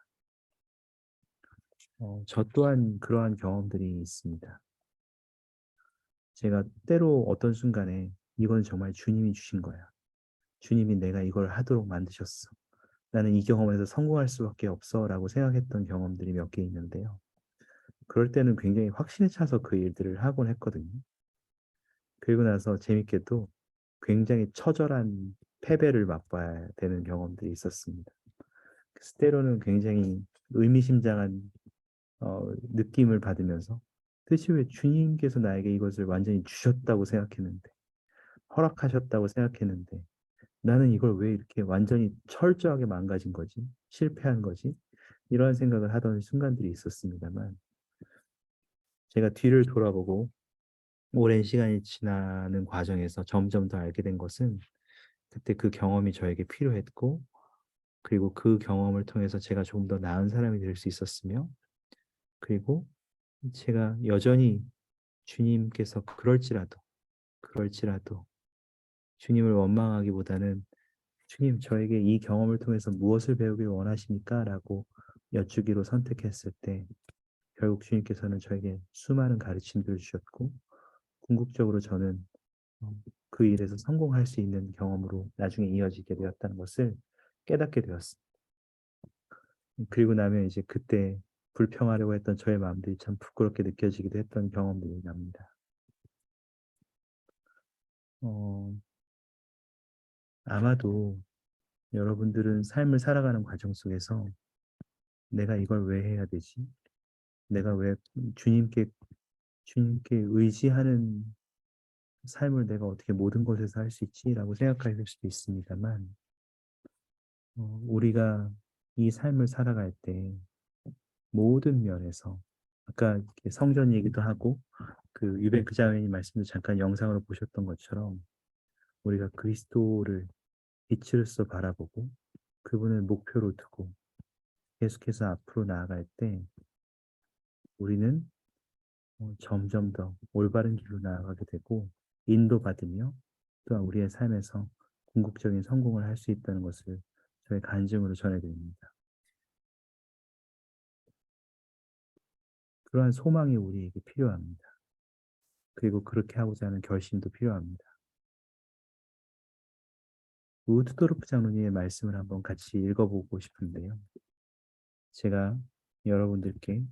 Speaker 1: 저 또한 그러한 경험들이 있습니다. 제가 때로 어떤 순간에 이건 정말 주님이 주신 거야. 주님이 내가 이걸 하도록 만드셨어. 나는 이 경험에서 성공할 수밖에 없어 라고 생각했던 경험들이 몇 개 있는데요. 그럴 때는 굉장히 확신에 차서 그 일들을 하곤 했거든요. 그리고 나서 재밌게도 굉장히 처절한 패배를 맛봐야 되는 경험들이 있었습니다. 그래서 때로는 굉장히 의미심장한 느낌을 받으면서 대체 왜 주님께서 나에게 이것을 완전히 주셨다고 생각했는데 허락하셨다고 생각했는데 나는 이걸 왜 이렇게 완전히 철저하게 망가진 거지? 실패한 거지? 이런 생각을 하던 순간들이 있었습니다만 제가 뒤를 돌아보고 오랜 시간이 지나는 과정에서 점점 더 알게 된 것은 그때 그 경험이 저에게 필요했고 그리고 그 경험을 통해서 제가 조금 더 나은 사람이 될 수 있었으며 그리고 제가 여전히 주님께서 그럴지라도 주님을 원망하기보다는 주님 저에게 이 경험을 통해서 무엇을 배우길 원하십니까? 라고 여쭈기로 선택했을 때 결국 주님께서는 저에게 수많은 가르침들을 주셨고 궁극적으로 저는 어, 그 일에서 성공할 수 있는 경험으로 나중에 이어지게 되었다는 것을 깨닫게 되었습니다. 그리고 나면 이제 그때 불평하려고 했던 저의 마음들이 참 부끄럽게 느껴지기도 했던 경험들이 납니다. 어, 아마도 여러분들은 삶을 살아가는 과정 속에서 내가 이걸 왜 해야 되지? 내가 왜 주님께 의지하는 삶을 내가 어떻게 모든 것에서 할 수 있지라고 생각하실 수도 있습니다만 우리가 이 삶을 살아갈 때 모든 면에서 아까 이렇게 성전 얘기도 하고 그 유베크 자매님 말씀도 잠깐 영상으로 보셨던 것처럼 우리가 그리스도를 빛으로서 바라보고 그분을 목표로 두고 계속해서 앞으로 나아갈 때 우리는 점점 더 올바른 길로 나아가게 되고 인도받으며 또한 우리의 삶에서 궁극적인 성공을 할 수 있다는 것을 저의 간증으로 전해드립니다. 그러한 소망이 우리에게 필요합니다. 그리고 그렇게 하고자 하는 결심도 필요합니다. 우드도르프 장로님의 말씀을 한번 같이 읽어보고 싶은데요. 제가 여러분들께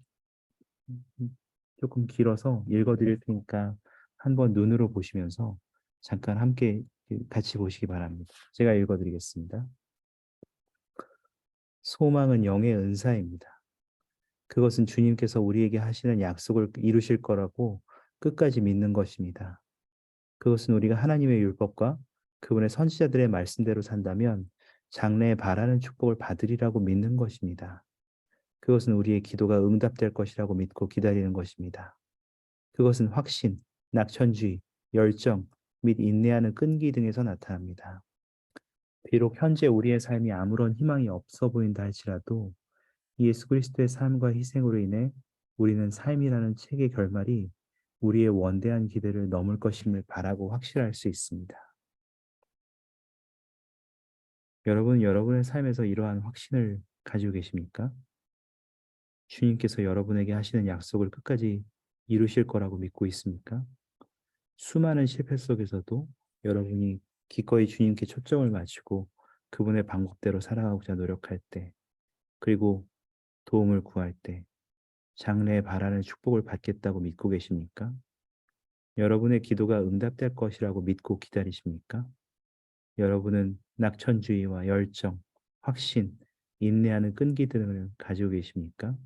Speaker 1: 조금 길어서 읽어드릴 테니까 한번 눈으로 보시면서 잠깐 함께 같이 보시기 바랍니다. 제가 읽어드리겠습니다. 소망은 영의 은사입니다. 그것은 주님께서 우리에게 하시는 약속을 이루실 거라고 끝까지 믿는 것입니다. 그것은 우리가 하나님의 율법과 그분의 선지자들의 말씀대로 산다면 장래에 바라는 축복을 받으리라고 믿는 것입니다. 그것은 우리의 기도가 응답될 것이라고 믿고 기다리는 것입니다. 그것은 확신, 낙천주의, 열정 및 인내하는 끈기 등에서 나타납니다. 비록 현재 우리의 삶이 아무런 희망이 없어 보인다 할지라도 예수 그리스도의 삶과 희생으로 인해 우리는 삶이라는 책의 결말이 우리의 원대한 기대를 넘을 것임을 바라고 확실할 수 있습니다. 여러분, 여러분의 삶에서 이러한 확신을 가지고 계십니까? 주님께서 여러분에게 하시는 약속을 끝까지 이루실 거라고 믿고 있습니까? 수많은 실패 속에서도 여러분이 기꺼이 주님께 초점을 맞추고 그분의 방법대로 살아가고자 노력할 때, 그리고 도움을 구할 때 장래에 바라는 축복을 받겠다고 믿고 계십니까? 여러분의 기도가 응답될 것이라고 믿고 기다리십니까? 여러분은 낙천주의와 열정, 확신, 인내하는 끈기 등을 가지고 계십니까?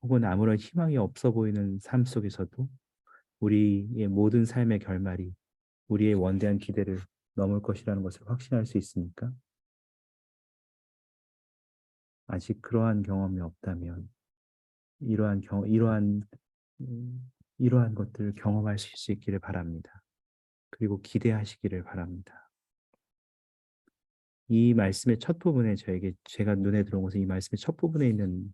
Speaker 1: 혹은 아무런 희망이 없어 보이는 삶 속에서도 우리의 모든 삶의 결말이 우리의 원대한 기대를 넘을 것이라는 것을 확신할 수 있습니까? 아직 그러한 경험이 없다면 이러한 것들을 경험하실 수 있기를 바랍니다. 그리고 기대하시기를 바랍니다. 이 말씀의 첫 부분에 제가 눈에 들어온 것은 이 말씀의 첫 부분에 있는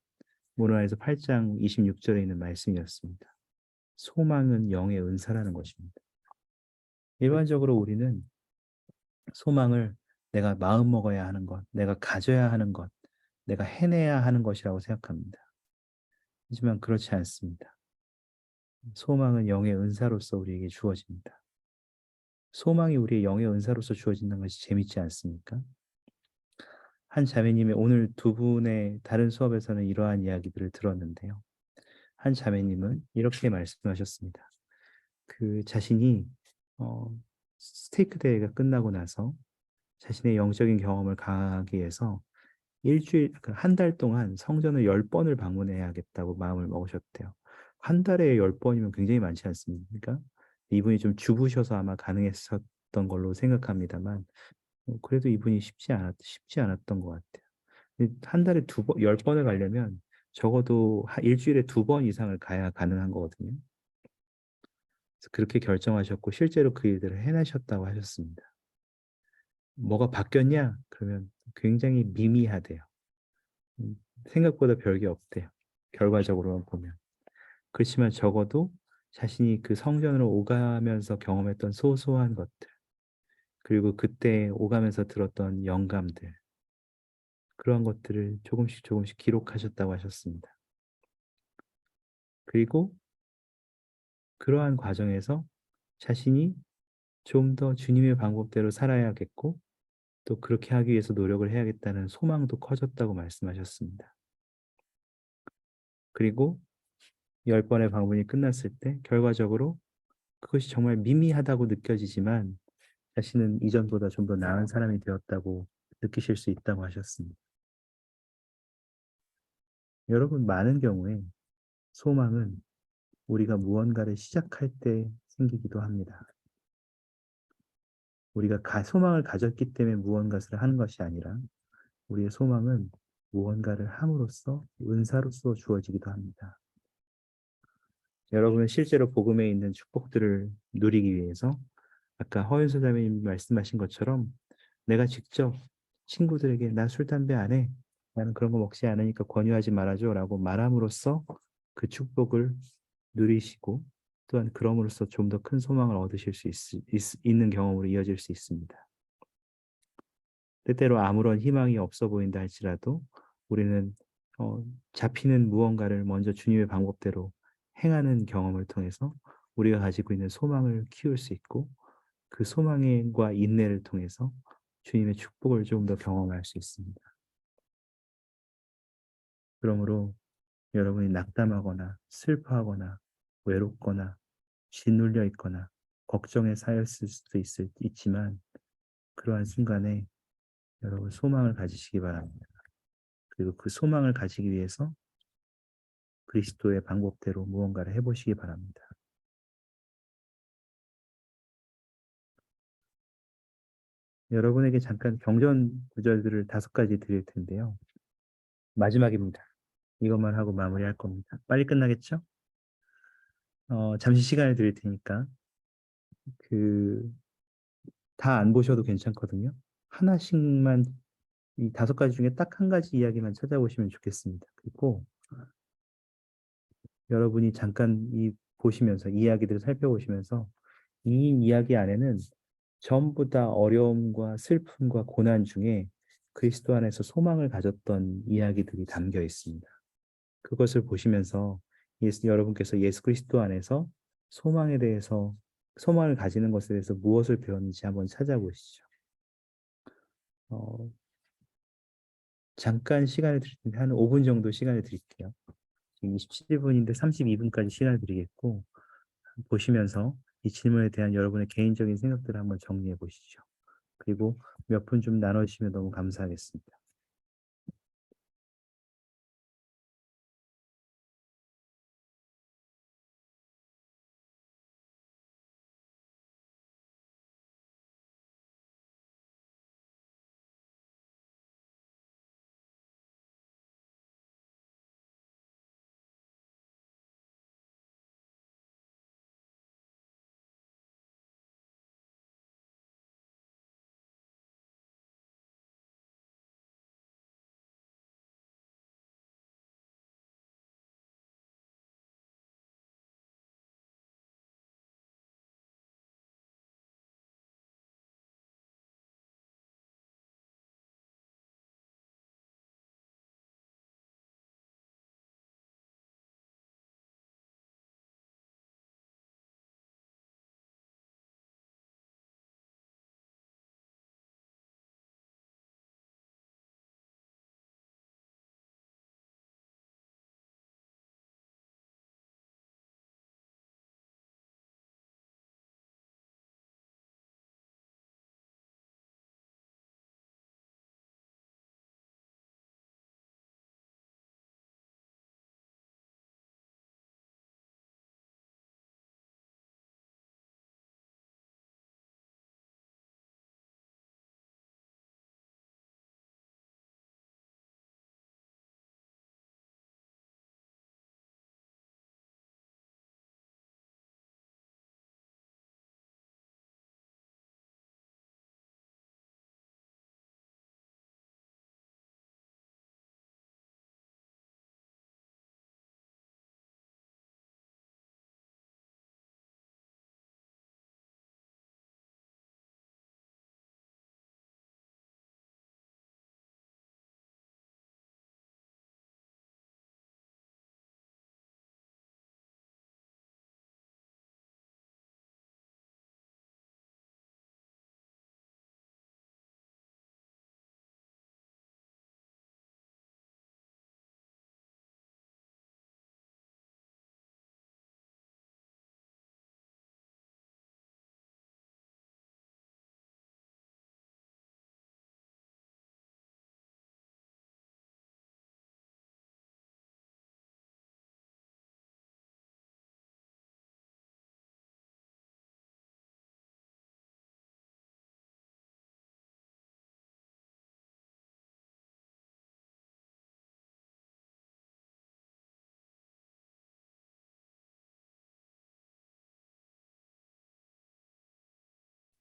Speaker 1: 모로나에서 8장 26절에 있는 말씀이었습니다. 소망은 영의 은사라는 것입니다. 일반적으로 우리는 소망을 내가 마음 먹어야 하는 것, 내가 가져야 하는 것, 내가 해내야 하는 것이라고 생각합니다. 하지만 그렇지 않습니다. 소망은 영의 은사로서 우리에게 주어집니다. 소망이 우리의 영의 은사로서 주어진다는 것이 재밌지 않습니까? 한 자매님의 오늘 두 분의 다른 수업에서는 이러한 이야기들을 들었는데요. 한 자매님은 이렇게 말씀하셨습니다. 그 자신이 스테이크 대회가 끝나고 나서 자신의 영적인 경험을 강화하기 위해서 한 달 동안 성전을 10번을 방문해야겠다고 마음을 먹으셨대요. 한 달에 10번이면 굉장히 많지 않습니까? 이분이 좀 주부셔서 아마 가능했었던 걸로 생각합니다만, 그래도 이분이 쉽지 않았던 것 같아요. 한 달에 10번을 가려면 적어도 일주일에 2번 이상을 가야 가능한 거거든요. 그래서 그렇게 결정하셨고 실제로 그 일들을 해내셨다고 하셨습니다. 뭐가 바뀌었냐? 그러면 굉장히 미미하대요. 생각보다 별게 없대요. 결과적으로만 보면. 그렇지만 적어도 자신이 그 성전으로 오가면서 경험했던 소소한 것들, 그리고 그때 오가면서 들었던 영감들, 그러한 것들을 조금씩 조금씩 기록하셨다고 하셨습니다. 그리고 그러한 과정에서 자신이 좀 더 주님의 방법대로 살아야겠고 또 그렇게 하기 위해서 노력을 해야겠다는 소망도 커졌다고 말씀하셨습니다. 그리고 10번의 방문이 끝났을 때 결과적으로 그것이 정말 미미하다고 느껴지지만 자신은 이전보다 좀 더 나은 사람이 되었다고 느끼실 수 있다고 하셨습니다. 여러분, 많은 경우에 소망은 우리가 무언가를 시작할 때 생기기도 합니다. 우리가 소망을 가졌기 때문에 무언가를 하는 것이 아니라 우리의 소망은 무언가를 함으로써 은사로서 주어지기도 합니다. 여러분은 실제로 복음에 있는 축복들을 누리기 위해서 아까 허윤서 자매님 말씀하신 것처럼 내가 직접 친구들에게 나 술, 담배 안 해. 나는 그런 거 먹지 않으니까 권유하지 말아줘 라고 말함으로써 그 축복을 누리시고 또한 그럼으로써 좀 더 큰 소망을 얻으실 수 있는 경험으로 이어질 수 있습니다. 때때로 아무런 희망이 없어 보인다 할지라도 우리는 잡히는 무언가를 먼저 주님의 방법대로 행하는 경험을 통해서 우리가 가지고 있는 소망을 키울 수 있고 그 소망과 인내를 통해서 주님의 축복을 조금 더 경험할 수 있습니다. 그러므로 여러분이 낙담하거나 슬퍼하거나 외롭거나 짓눌려 있거나 걱정에 쌓였을 수도 있지만 그러한 순간에 여러분 소망을 가지시기 바랍니다. 그리고 그 소망을 가지기 위해서 그리스도의 방법대로 무언가를 해보시기 바랍니다. 여러분에게 잠깐 경전 구절들을 5가지 드릴 텐데요. 마지막입니다. 이것만 하고 마무리할 겁니다. 빨리 끝나겠죠? 잠시 시간을 드릴 테니까 다 안 보셔도 괜찮거든요. 하나씩만 이 5가지 중에 딱 한 가지 이야기만 찾아보시면 좋겠습니다. 그리고 여러분이 잠깐 이 보시면서 이야기들을 살펴보시면서 이 이야기 안에는 전부 다 어려움과 슬픔과 고난 중에 그리스도 안에서 소망을 가졌던 이야기들이 담겨 있습니다. 그것을 보시면서 여러분께서 예수 그리스도 안에서 소망에 대해서 소망을 가지는 것에 대해서 무엇을 배웠는지 한번 찾아보시죠. 잠깐 시간을 드릴 텐데 한 5분 정도 시간을 드릴게요. 지금 27분인데 32분까지 시간을 드리겠고 보시면서 이 질문에 대한 여러분의 개인적인 생각들을 한번 정리해 보시죠. 그리고 몇 분 좀 나눠주시면 너무 감사하겠습니다.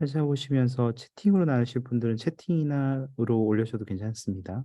Speaker 1: 찾아보시면서 채팅으로 나누실 분들은 채팅이나로 올려셔도 괜찮습니다.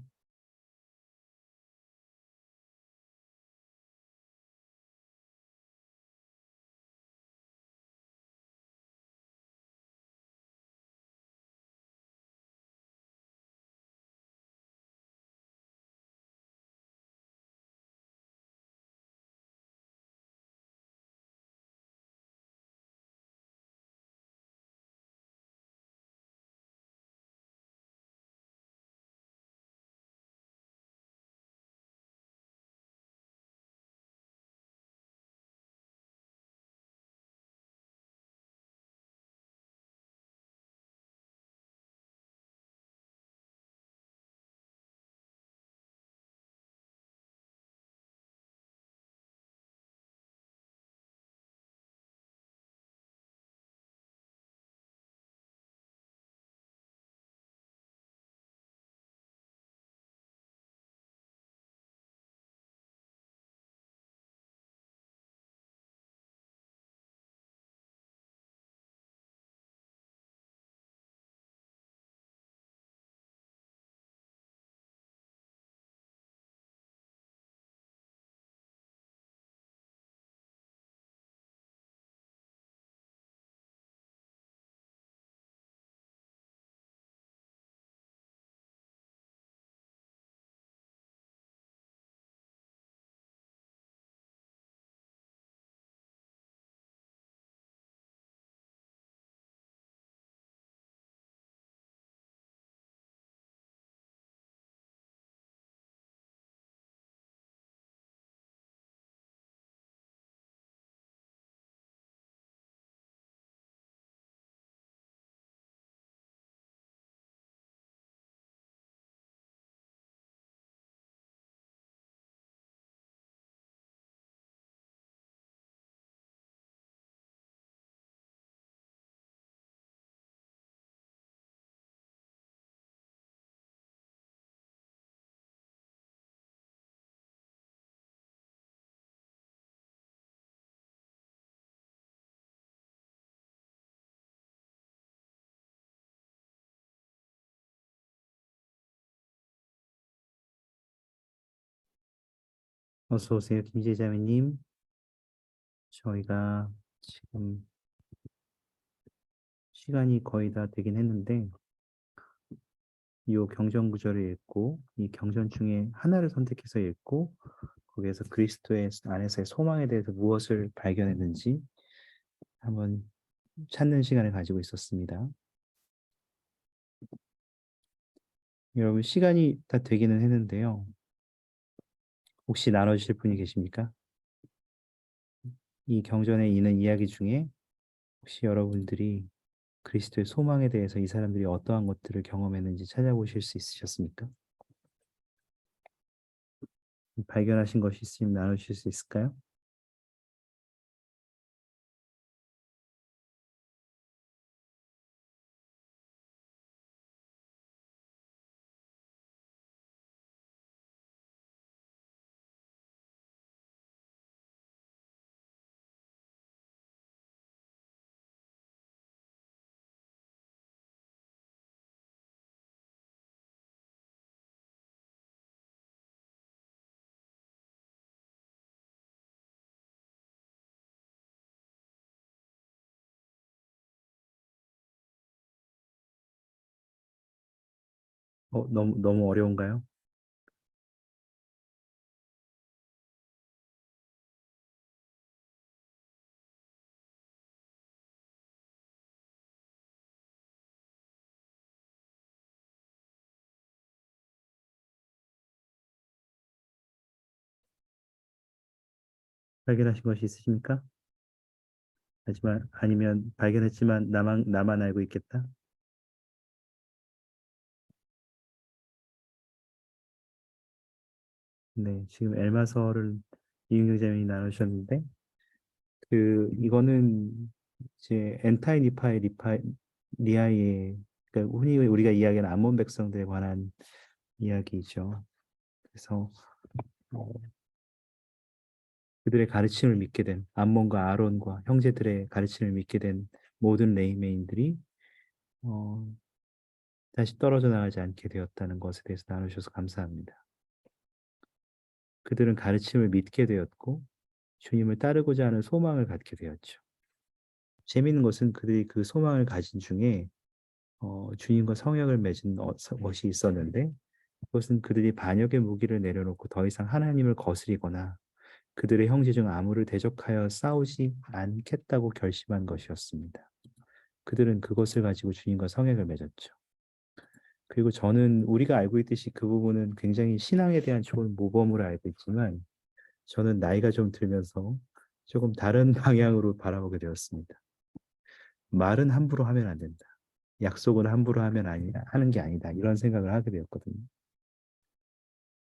Speaker 1: 어서 오세요, 김제자매님. 저희가 지금 시간이 거의 다 되긴 했는데, 이 경전 구절을 읽고, 이 경전 중에 하나를 선택해서 읽고, 거기에서 그리스도의 안에서의 소망에 대해서 무엇을 발견했는지 한번 찾는 시간을 가지고 있었습니다. 여러분, 시간이 다 되기는 했는데요. 혹시 나눠주실 분이 계십니까? 이 경전에 있는 이야기 중에 혹시 여러분들이 그리스도의 소망에 대해서 이 사람들이 어떠한 것들을 경험했는지 찾아보실 수 있으셨습니까? 발견하신 것이 있으면 나누실 수 있을까요? 너무 어려운가요? 발견하신 것이 있으십니까? 하지만 아니면 발견했지만 나만 알고 있겠다. 네, 지금 엘마서를 이윤경자매님이 나누셨는데 이거는 이제 엔타이 리아의 그러니까 흔히 우리가 이야기하는 아몬 백성들에 관한 이야기죠. 그래서 어, 그들의 가르침을 믿게 된 암몬과 아론과 형제들의 가르침을 믿게 된 모든 레위인들이 어, 다시 떨어져 나가지 않게 되었다는 것에 대해서 나누셔서 감사합니다. 그들은 가르침을 믿게 되었고 주님을 따르고자 하는 소망을 갖게 되었죠. 재미있는 것은 그들이 그 소망을 가진 중에 주님과 성역을 맺은 것이 있었는데 그것은 그들이 반역의 무기를 내려놓고 더 이상 하나님을 거스리거나 그들의 형제 중 아무를 대적하여 싸우지 않겠다고 결심한 것이었습니다. 그들은 그것을 가지고 주님과 성역을 맺었죠. 그리고 저는 우리가 알고 있듯이 그 부분은 굉장히 신앙에 대한 좋은 모범으로 알고 있지만 저는 나이가 좀 들면서 조금 다른 방향으로 바라보게 되었습니다. 말은 함부로 하면 안 된다. 약속은 함부로 하는 게 아니다. 이런 생각을 하게 되었거든요.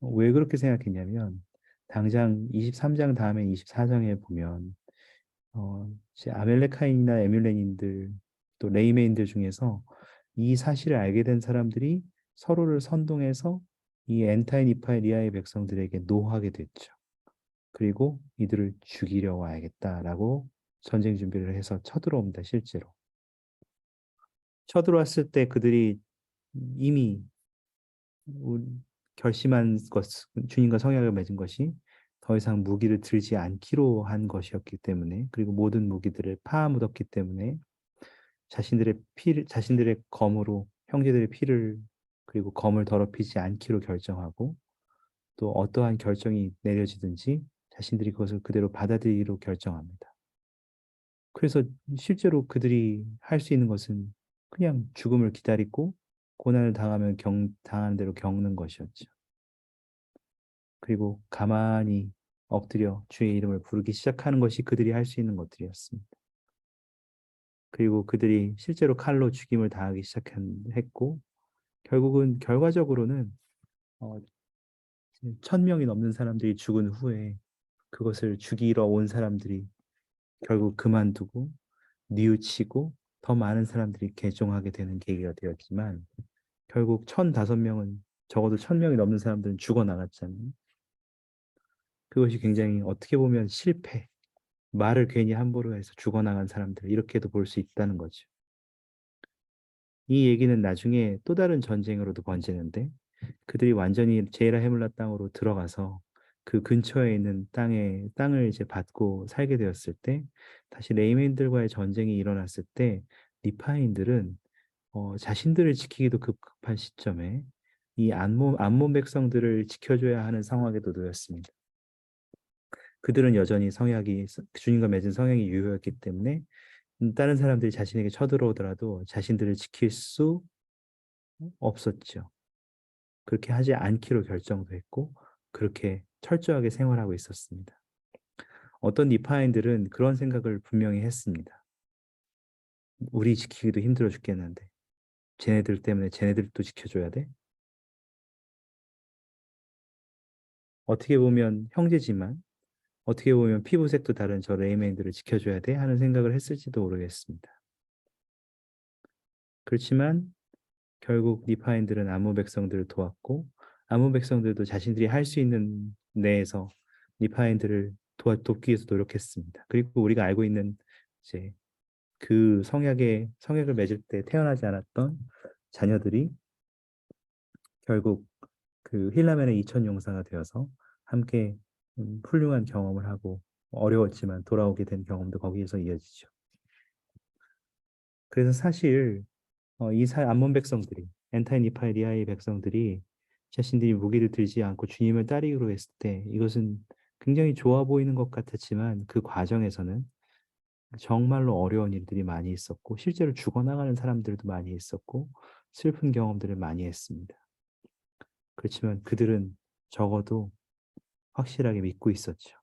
Speaker 1: 왜 그렇게 생각했냐면 당장 23장 다음에 24장에 보면 이제 아멜레카인이나 에뮬레인들 또 레이메인들 중에서 이 사실을 알게 된 사람들이 서로를 선동해서 이 엔타인 이파의 리아의 백성들에게 노하게 됐죠. 그리고 이들을 죽이려 와야겠다라고 전쟁 준비를 해서 쳐들어옵니다. 실제로. 쳐들어왔을 때 그들이 이미 결심한 것, 주님과 성약을 맺은 것이 더 이상 무기를 들지 않기로 한 것이었기 때문에 그리고 모든 무기들을 파묻었기 때문에 자신들의 검으로 형제들의 피를 그리고 검을 더럽히지 않기로 결정하고 또 어떠한 결정이 내려지든지 자신들이 그것을 그대로 받아들이기로 결정합니다. 그래서 실제로 그들이 할 수 있는 것은 그냥 죽음을 기다리고 고난을 당하면 당하는 대로 겪는 것이었죠. 그리고 가만히 엎드려 주의 이름을 부르기 시작하는 것이 그들이 할 수 있는 것들이었습니다. 그리고 그들이 실제로 칼로 죽임을 당하기 시작했고 결국은 결과적으로는 1,000명이 넘는 사람들이 죽은 후에 그것을 죽이러 온 사람들이 결국 그만두고 뉘우치고 더 많은 사람들이 개종하게 되는 계기가 되었지만 결국 1,005명은 적어도 1,000명이 넘는 사람들은 죽어나갔잖아요. 그것이 굉장히 어떻게 보면 실패, 말을 괜히 함부로 해서 죽어나간 사람들 이렇게도 볼 수 있다는 거죠. 이 얘기는 나중에 또 다른 전쟁으로도 번지는데 그들이 완전히 제라 헤물라 땅으로 들어가서 그 근처에 있는 땅을 이제 받고 살게 되었을 때, 다시 레이맨들과의 전쟁이 일어났을 때, 리파인들은 자신들을 지키기도 급급한 시점에 이 암몬 백성들을 지켜줘야 하는 상황에도 놓였습니다. 그들은 여전히 주님과 맺은 성약이 유효했기 때문에 다른 사람들이 자신에게 쳐들어오더라도 자신들을 지킬 수 없었죠. 그렇게 하지 않기로 결정도 했고 그렇게 철저하게 생활하고 있었습니다. 어떤 리파인들은 그런 생각을 분명히 했습니다. 우리 지키기도 힘들어 죽겠는데 쟤네들 때문에 쟤네들도 지켜줘야 돼? 어떻게 보면 형제지만 어떻게 보면 피부색도 다른 저 레이맨들을 지켜줘야 돼? 하는 생각을 했을지도 모르겠습니다. 그렇지만 결국 리파인들은 아몬 백성들을 도왔고 아몬 백성들도 자신들이 할 수 있는 내에서 리파인들을 돕기 위해서 노력했습니다. 그리고 우리가 알고 있는 이제 그 성약을 맺을 때 태어나지 않았던 자녀들이 결국 그 힐라멜의 2천 용사가 되어서 함께 훌륭한 경험을 하고 어려웠지만 돌아오게 된 경험도 거기에서 이어지죠. 그래서 사실 암몬 백성들이 엔타인 니파리아의 백성들이 자신들이 무기를 들지 않고 주님을 따르기로 했을 때 이것은 굉장히 좋아 보이는 것 같았지만 그 과정에서는 정말로 어려운 일들이 많이 있었고 실제로 죽어나가는 사람들도 많이 있었고 슬픈 경험들을 많이 했습니다. 그렇지만 그들은 적어도 확실하게 믿고 있었죠.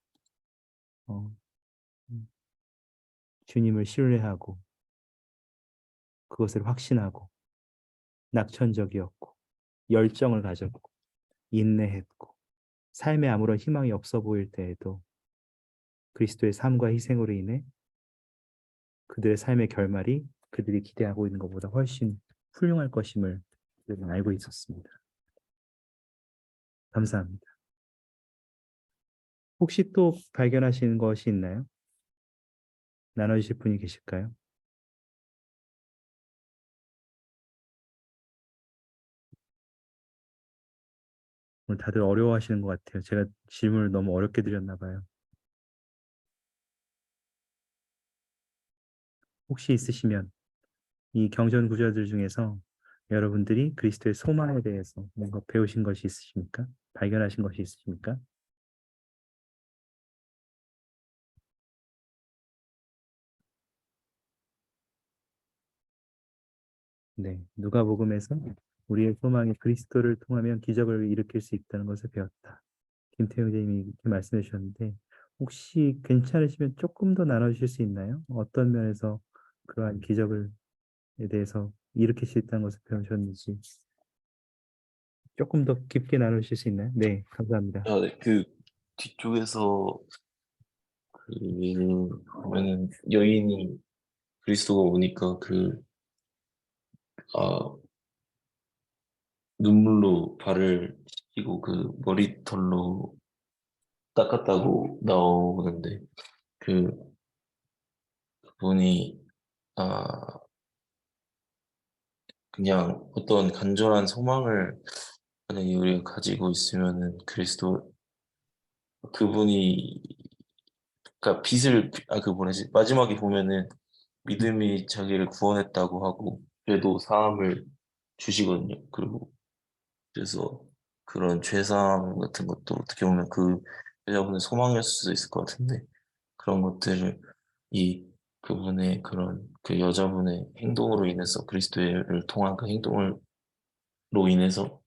Speaker 1: 어, 주님을 신뢰하고 그것을 확신하고 낙천적이었고 열정을 가졌고 인내했고 삶에 아무런 희망이 없어 보일 때에도 그리스도의 삶과 희생으로 인해 그들의 삶의 결말이 그들이 기대하고 있는 것보다 훨씬 훌륭할 것임을 그들은 알고 있었습니다. 감사합니다. 혹시 또 발견하시는 것이 있나요? 나눠주실 분이 계실까요? 오늘 다들 어려워하시는 것 같아요. 제가 질문을 너무 어렵게 드렸나 봐요. 혹시 있으시면 이 경전 구절들 중에서 여러분들이 그리스도의 소망에 대해서 뭔가 배우신 것이 있으십니까? 발견하신 것이 있으십니까? 네, 누가복음에서 우리의 소망이 그리스도를 통하면 기적을 일으킬 수 있다는 것을 배웠다. 김태형 선생님이 이렇게 말씀해 주셨는데 혹시 괜찮으시면 조금 더 나눠주실 수 있나요? 어떤 면에서 그러한 기적에 대해서 일으킬 수 있다는 것을 배우셨는지 조금 더 깊게 나누실 수 있나요? 네, 감사합니다.
Speaker 5: 네. 그 뒤쪽에서 보면은 여인이 그리스도가 오니까 눈물로 발을 씻기고 그 머리털로 닦았다고 나오는데 그분이 그냥 어떤 간절한 소망을 만약에 우리가 가지고 있으면은 그분이 그러니까 마지막에 보면은 믿음이 자기를 구원했다고 하고 그래도 사함을 주시거든요. 그래서 그런 죄사함 같은 것도 어떻게 보면 그 여자분의 소망이었을 수도 있을 것 같은데 그런 것들을 그분의 그 여자분의 행동으로 인해서 그리스도를 통한 그 행동으로 인해서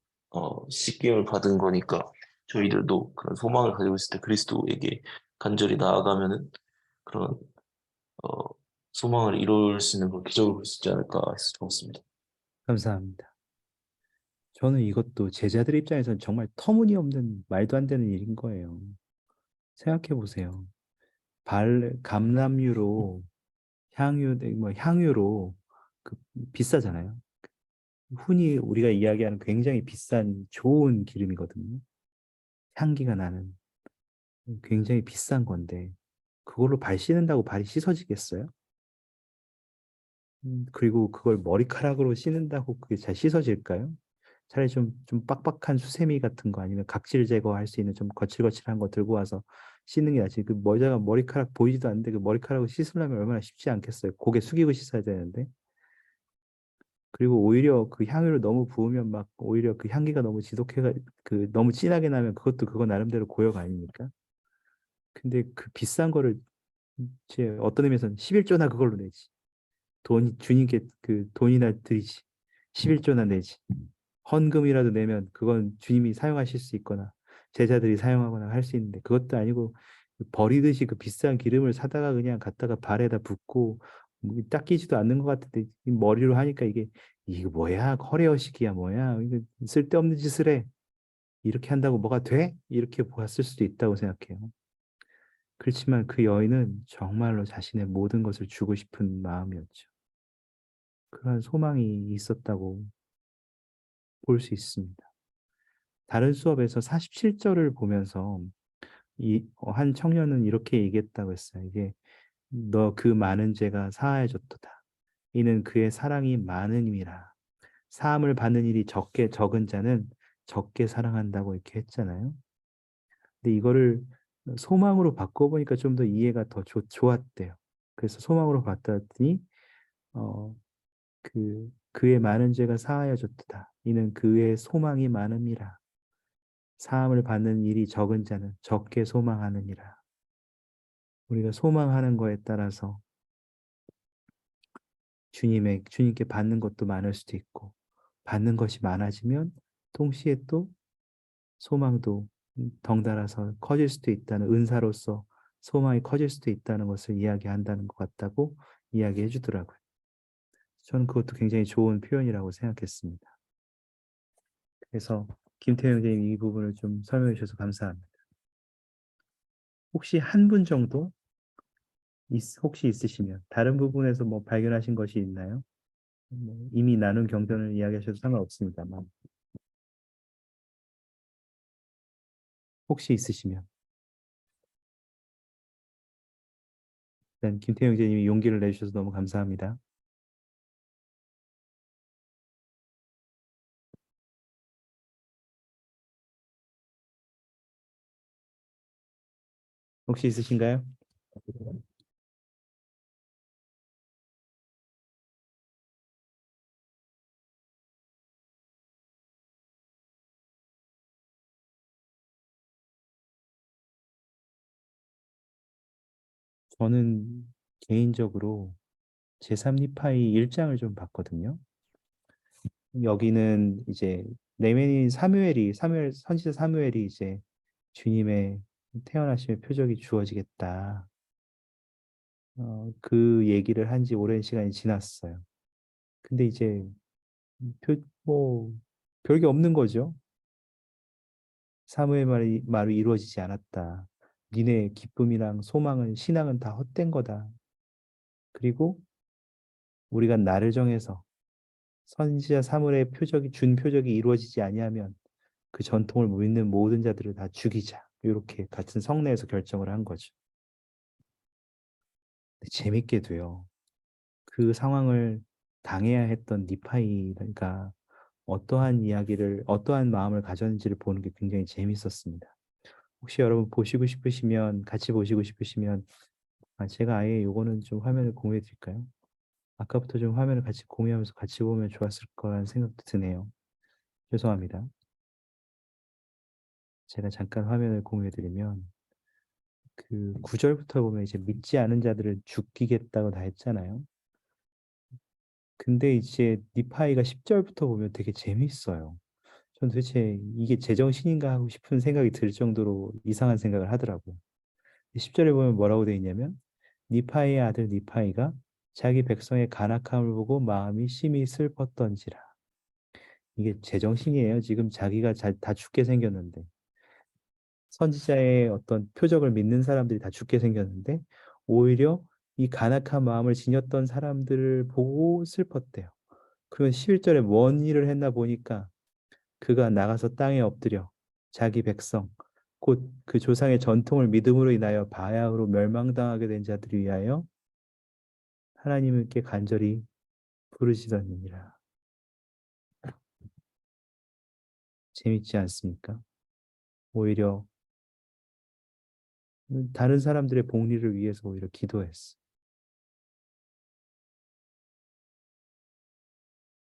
Speaker 5: 씻김을 받은 거니까 저희들도 그런 소망을 가지고 있을 때 그리스도에게 간절히 나아가면은 그런 어, 소망을 이룰 수 있는 그런 기적을 볼 수 있지 않을까 해서 좋았습니다.
Speaker 1: 감사합니다. 저는 이것도 제자들 입장에서는 정말 터무니없는 말도 안 되는 일인 거예요. 생각해 보세요. 감람유로 향유로 비싸잖아요. 흔히 우리가 이야기하는 굉장히 비싼 좋은 기름이거든요. 향기가 나는 굉장히 비싼 건데 그걸로 발 씻는다고 발이 씻어지겠어요? 그리고 그걸 머리카락으로 씻는다고 그게 잘 씻어질까요? 차라리 좀 빡빡한 수세미 같은 거 아니면 각질 제거할 수 있는 좀 거칠거칠한 거 들고 와서 씻는 게 낫지. 그 머리카락 보이지도 않는데 그 머리카락을 씻으려면 얼마나 쉽지 않겠어요. 고개 숙이고 씻어야 되는데. 그리고 오히려 그 향유를 너무 부으면 막 오히려 그 향기가 너무 너무 진하게 나면 그것도 그거 나름대로 고역 아닙니까? 근데 그 비싼 거를 제 어떤 의미에서는 11조나 그걸로 내지. 주님께 그 돈이나 드리지. 11조나 내지. 헌금이라도 내면 그건 주님이 사용하실 수 있거나 제자들이 사용하거나 할 수 있는데 그것도 아니고 버리듯이 그 비싼 기름을 사다가 그냥 갖다가 발에다 붓고 닦이지도 않는 것 같은데 이 머리로 하니까 이거 뭐야? 커리어식이야 뭐야? 이거 쓸데없는 짓을 해. 이렇게 한다고 뭐가 돼? 이렇게 보았을 수도 있다고 생각해요. 그렇지만 그 여인은 정말로 자신의 모든 것을 주고 싶은 마음이었죠. 그런 소망이 있었다고 볼 수 있습니다. 다른 수업에서 47절을 보면서 한 청년은 이렇게 얘기했다고 했어요. 이게 너 그 많은 죄가 사하여졌도다. 이는 그의 사랑이 많음이라. 사함을 받는 일이 적은 자는 적게 사랑한다고 이렇게 했잖아요. 근데 이거를 소망으로 바꿔보니까 좀 더 이해가 더 좋았대요. 그래서 소망으로 바꿨더니 그의 많은 죄가 사하여졌도다. 이는 그의 소망이 많음이라. 사함을 받는 일이 적은 자는 적게 소망하느니라. 우리가 소망하는 거에 따라서 주님께 받는 것도 많을 수도 있고, 받는 것이 많아지면 동시에 또 소망도 덩달아서 커질 수도 있다는 은사로서 소망이 커질 수도 있다는 것을 이야기한다는 것 같다고 이야기해 주더라고요. 저는 그것도 굉장히 좋은 표현이라고 생각했습니다. 그래서 김태형 선생님 이 부분을 좀 설명해 주셔서 감사합니다. 혹시 한 분 정도 혹시 있으시면 다른 부분에서 뭐 발견하신 것이 있나요? 이미 나눈 경전을 이야기하셔도 상관없습니다만 혹시 있으시면 일단 김태형 선생님이 용기를 내주셔서 너무 감사합니다. 혹시 있으신가요? 저는 개인적으로 제3니파이 1장을 좀 봤거든요. 여기는 이제 내면인 선지자 사무엘이 이제 주님의 태어나심의 표적이 주어지겠다. 그 얘기를 한 지 오랜 시간이 지났어요. 근데 이제 뭐 별게 없는 거죠. 사무엘 말이 이루어지지 않았다. 니네 기쁨이랑 소망은 신앙은 다 헛된 거다. 그리고 우리가 날을 정해서 선지자 사무엘의 준 표적이 이루어지지 아니하면 그 전통을 믿는 모든 자들을 다 죽이자. 이렇게 같은 성내에서 결정을 한 거죠. 재밌게도요. 그 상황을 당해야 했던 니파이가 어떠한 마음을 가졌는지를 보는 게 굉장히 재밌었습니다. 혹시 여러분 같이 보시고 싶으시면, 제가 아예 요거는 좀 화면을 공유해 드릴까요? 아까부터 좀 화면을 같이 공유하면서 같이 보면 좋았을 거라는 생각도 드네요. 죄송합니다. 제가 잠깐 화면을 공유해 드리면, 그 9절부터 보면 이제 믿지 않은 자들을 죽이겠다고 다 했잖아요. 근데 이제 니파이가 10절부터 보면 되게 재밌어요. 전 도대체 이게 제정신인가 하고 싶은 생각이 들 정도로 이상한 생각을 하더라고요. 10절에 보면 뭐라고 되어 있냐면 니파이의 아들 니파이가 자기 백성의 간악함을 보고 마음이 심히 슬펐던지라. 이게 제정신이에요. 지금 자기가 다 죽게 생겼는데 선지자의 어떤 표적을 믿는 사람들이 다 죽게 생겼는데 오히려 이 간악한 마음을 지녔던 사람들을 보고 슬펐대요. 그러면 11절에 뭔 일을 했나 보니까 그가 나가서 땅에 엎드려 자기 백성 곧 그 조상의 전통을 믿음으로 인하여 바야흐로 멸망당하게 된 자들을 위하여 하나님께 간절히 부르시더니라. 재밌지 않습니까? 오히려 다른 사람들의 복리를 위해서 오히려 기도했어.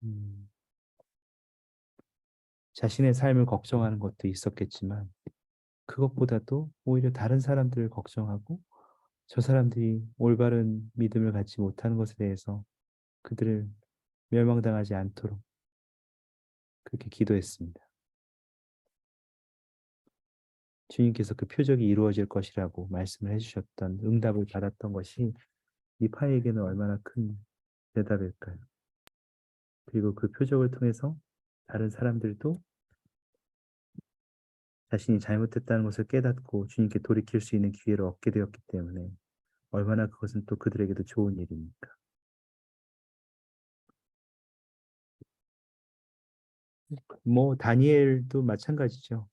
Speaker 1: 음, 자신의 삶을 걱정하는 것도 있었겠지만 그것보다도 오히려 다른 사람들을 걱정하고 저 사람들이 올바른 믿음을 갖지 못하는 것에 대해서 그들을 멸망당하지 않도록 그렇게 기도했습니다. 주님께서 그 표적이 이루어질 것이라고 말씀을 해주셨던 응답을 받았던 것이 미파에게는 얼마나 큰 대답일까요? 그리고 그 표적을 통해서 다른 사람들도 자신이 잘못했다는 것을 깨닫고 주님께 돌이킬 수 있는 기회를 얻게 되었기 때문에 얼마나 그것은 또 그들에게도 좋은 일입니까? 뭐 다니엘도 마찬가지죠.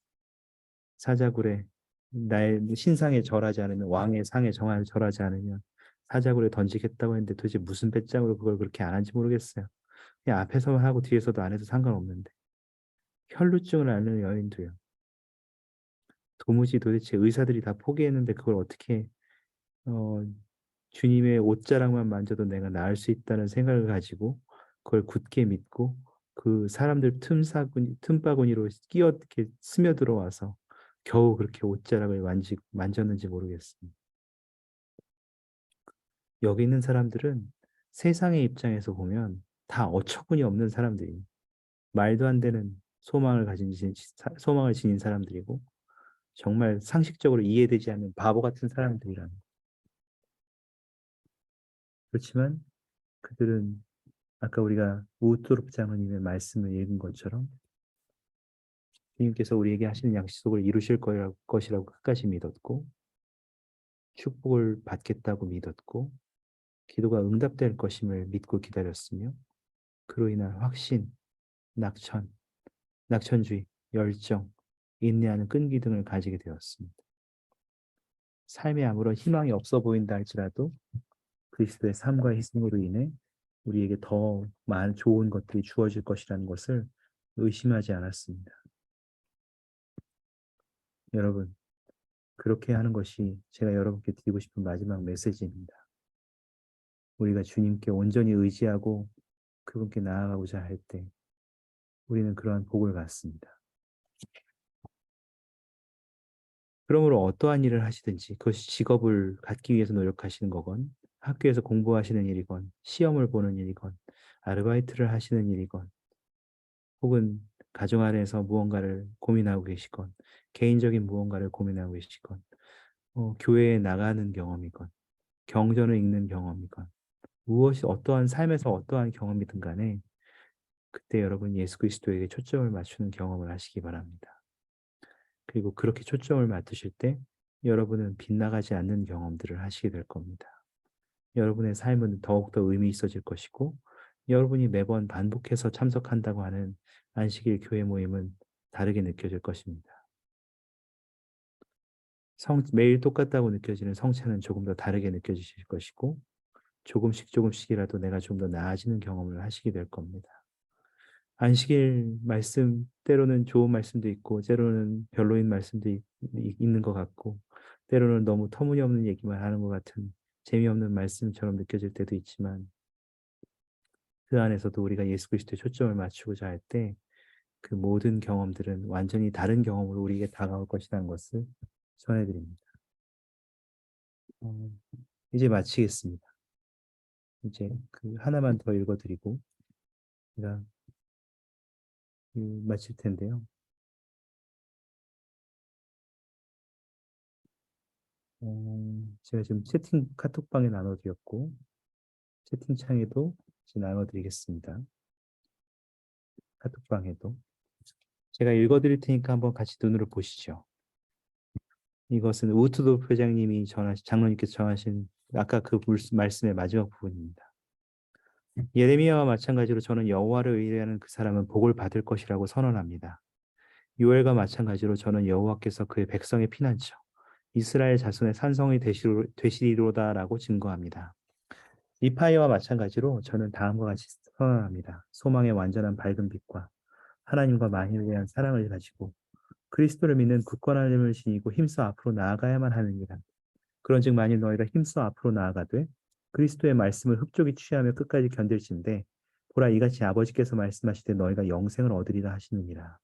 Speaker 1: 사자굴에 나의 신상에 절하지 않으면 왕의 상에 정하에 절하지 않으면 사자굴에 던지겠다고 했는데 도대체 무슨 배짱으로 그걸 그렇게 안 한지 모르겠어요. 그냥 앞에서만 하고 뒤에서도 안 해도 상관없는데 혈루증을 앓는 여인도요. 도대체 의사들이 다 포기했는데 그걸 어떻게 어, 주님의 옷자락만 만져도 내가 나을 수 있다는 생각을 가지고 그걸 굳게 믿고 그 사람들 틈바구니로 끼어 이렇게 스며들어와서 겨우 그렇게 옷자락을 만졌는지 모르겠습니다. 여기 있는 사람들은 세상의 입장에서 보면 다 어처구니 없는 사람들이 말도 안 되는 소망을 지닌 사람들이고 정말 상식적으로 이해되지 않는 바보 같은 사람들이라는. 그렇지만 그들은 아까 우리가 우토록 장로님의 말씀을 읽은 것처럼 주님께서 우리에게 하시는 약속을 이루실 것이라고 끝까지 믿었고 축복을 받겠다고 믿었고 기도가 응답될 것임을 믿고 기다렸으며 그로 인한 확신, 낙천주의, 열정, 인내하는 끈기 등을 가지게 되었습니다. 삶에 아무런 희망이 없어 보인다 할지라도 그리스도의 삶과 희생으로 인해 우리에게 더 많은 좋은 것들이 주어질 것이라는 것을 의심하지 않았습니다. 여러분, 그렇게 하는 것이 제가 여러분께 드리고 싶은 마지막 메시지입니다. 우리가 주님께 온전히 의지하고 그분께 나아가고자 할 때 우리는 그러한 복을 받습니다. 그러므로 어떠한 일을 하시든지 그것이 직업을 갖기 위해서 노력하시는 거건 학교에서 공부하시는 일이건 시험을 보는 일이건 아르바이트를 하시는 일이건 혹은 가정 안에서 무언가를 고민하고 계시건 개인적인 무언가를 고민하고 계시건 교회에 나가는 경험이건 경전을 읽는 경험이건 무엇이 어떠한 삶에서 어떠한 경험이든 간에 그때 여러분 예수 그리스도에게 초점을 맞추는 경험을 하시기 바랍니다. 그리고 그렇게 초점을 맞추실 때 여러분은 빗나가지 않는 경험들을 하시게 될 겁니다. 여러분의 삶은 더욱더 의미 있어질 것이고 여러분이 매번 반복해서 참석한다고 하는 안식일 교회 모임은 다르게 느껴질 것입니다. 매일 똑같다고 느껴지는 성찬은 조금 더 다르게 느껴지실 것이고 조금씩이라도 내가 좀 더 나아지는 경험을 하시게 될 겁니다. 안식일 말씀 때로는 좋은 말씀도 있고 때로는 별로인 말씀도 있는 것 같고 때로는 너무 터무니없는 얘기만 하는 것 같은 재미없는 말씀처럼 느껴질 때도 있지만 그 안에서도 우리가 예수 그리스도에 초점을 맞추고자 할 때 그 모든 경험들은 완전히 다른 경험으로 우리에게 다가올 것이라는 것을 전해드립니다. 이제 마치겠습니다. 이제 그 하나만 더 읽어드리고 제가 마칠 텐데요. 제가 지금 카톡방에 나눠드렸고 채팅창에도 나눠드리겠습니다. 카톡방에도 제가 읽어드릴 테니까 한번 같이 눈으로 보시죠. 이것은 우트도 회장님이 장로님께서 전하신 아까 그 말씀의 마지막 부분입니다. 예레미야와 마찬가지로 저는 여호와를 의뢰하는 그 사람은 복을 받을 것이라고 선언합니다. 요엘과 마찬가지로 저는 여호와께서 그의 백성의 피난처, 이스라엘 자손의 산성이 되시리로다라고 증거합니다. 미파이와 마찬가지로 저는 다음과 같이 선언합니다. 소망의 완전한 밝은 빛과 하나님과 만인에 대한 사랑을 가지고 그리스도를 믿는 굳건함을 지니고 힘써 앞으로 나아가야만 하느니라. 그런즉 만일 너희가 힘써 앞으로 나아가되 그리스도의 말씀을 흡족히 취하며 끝까지 견딜진대 보라 이같이 아버지께서 말씀하시되 너희가 영생을 얻으리라 하시느니라.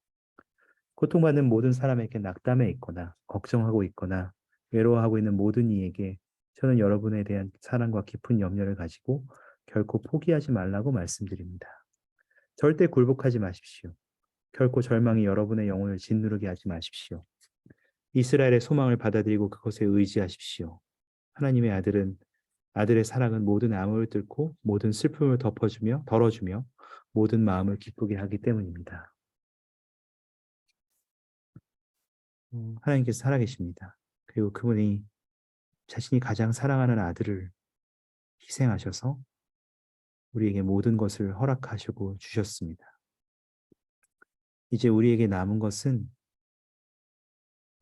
Speaker 1: 고통받는 모든 사람에게 낙담해 있거나 걱정하고 있거나 외로워하고 있는 모든 이에게 저는 여러분에 대한 사랑과 깊은 염려를 가지고 결코 포기하지 말라고 말씀드립니다. 절대 굴복하지 마십시오. 결코 절망이 여러분의 영혼을 짓누르게 하지 마십시오. 이스라엘의 소망을 받아들이고 그것에 의지하십시오. 하나님의 아들의 사랑은 모든 암을 뚫고 모든 슬픔을 덜어주며 모든 마음을 기쁘게 하기 때문입니다. 하나님께서 살아계십니다. 그리고 그분이 자신이 가장 사랑하는 아들을 희생하셔서 우리에게 모든 것을 허락하시고 주셨습니다. 이제 우리에게 남은 것은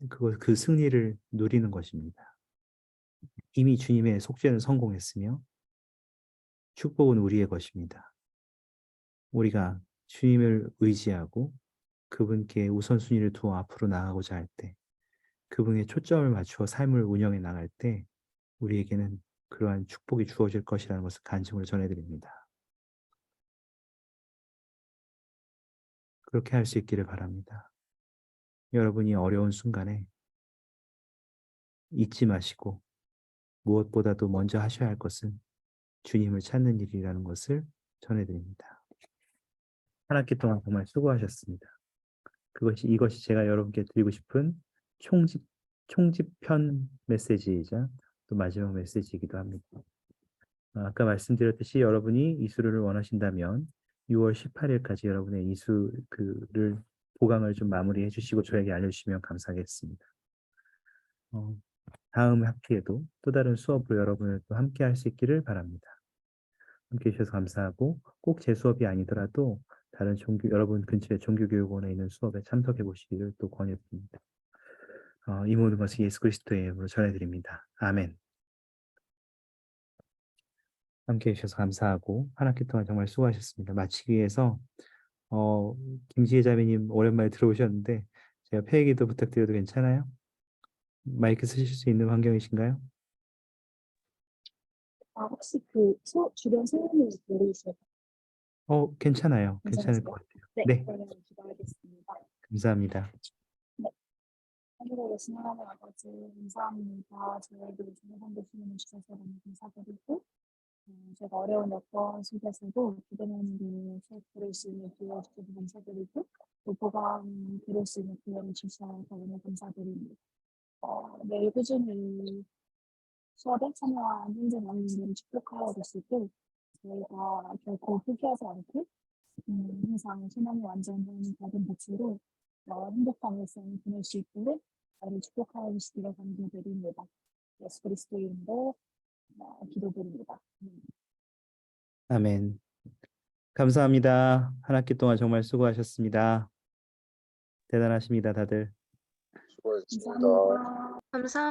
Speaker 1: 그 승리를 누리는 것입니다. 이미 주님의 속죄는 성공했으며 축복은 우리의 것입니다. 우리가 주님을 의지하고 그분께 우선순위를 두어 앞으로 나아가고자 할 때, 그분의 초점을 맞추어 삶을 운영해 나갈 때 우리에게는 그러한 축복이 주어질 것이라는 것을 간증으로 전해드립니다. 그렇게 할 수 있기를 바랍니다. 여러분이 어려운 순간에 잊지 마시고 무엇보다도 먼저 하셔야 할 것은 주님을 찾는 일이라는 것을 전해드립니다. 한 학기 동안 정말 수고하셨습니다. 이것이 제가 여러분께 드리고 싶은 총집편 메시지이자 또 마지막 메시지이기도 합니다. 아까 말씀드렸듯이 여러분이 이수를 원하신다면 6월 18일까지 여러분의 이수를 보강을 좀 마무리해 주시고 저에게 알려주시면 감사하겠습니다. 다음 학기에도 또 다른 수업으로 여러분을 또 함께 할 수 있기를 바랍니다. 함께 해주셔서 감사하고 꼭 제 수업이 아니더라도 다른 여러분 근처의 종교교육원에 있는 수업에 참석해 보시기를 또 권유드립니다. 이 모든 것을 예수 그리스도의 이름으로 전해드립니다. 아멘. 함께 해주셔서 감사하고 한 학기 동안 정말 수고하셨습니다. 마치기 위해서 김지혜 자매님 오랜만에 들어오셨는데 제가 폐기도 부탁드려도 괜찮아요? 마이크 쓰실 수 있는 환경이신가요?
Speaker 8: 혹시 주변 소음이 들리세요?
Speaker 1: 괜찮아요. 괜찮을 것 같아요. 네,
Speaker 8: 그러면 기도하겠습니다.
Speaker 1: 감사합니다.
Speaker 8: 하늘에 계신 하나님 아버지 감사합니다. 저에게 좋은 되시는 주셔서 너무 감사드리고 제가 어려운 여건 속에서도 기도하는 게 수업 들을 수 있는 기회 주셔서 감사드리고 또 보강 들을 수 있는 기회를 주셔서 너무 감사드립니다. 매일 꾸준히 수업에 참여한 현재 많은 분들을 축복하여 주실 때 저희가 결코 포기하지 않고 항상 소망이 완전한 작은 빛으로 행복한 일생을 보낼 수 있도록 저희를 축복하여 주시기를 감사드립니다. 예수 그리스도의 이름으로 기도드립니다.
Speaker 1: 아멘. 감사합니다. 한 학기 동안 정말 수고하셨습니다. 대단하십니다, 다들.
Speaker 3: 수고하셨습니다.
Speaker 8: 감사합니다.
Speaker 7: 감사합니다.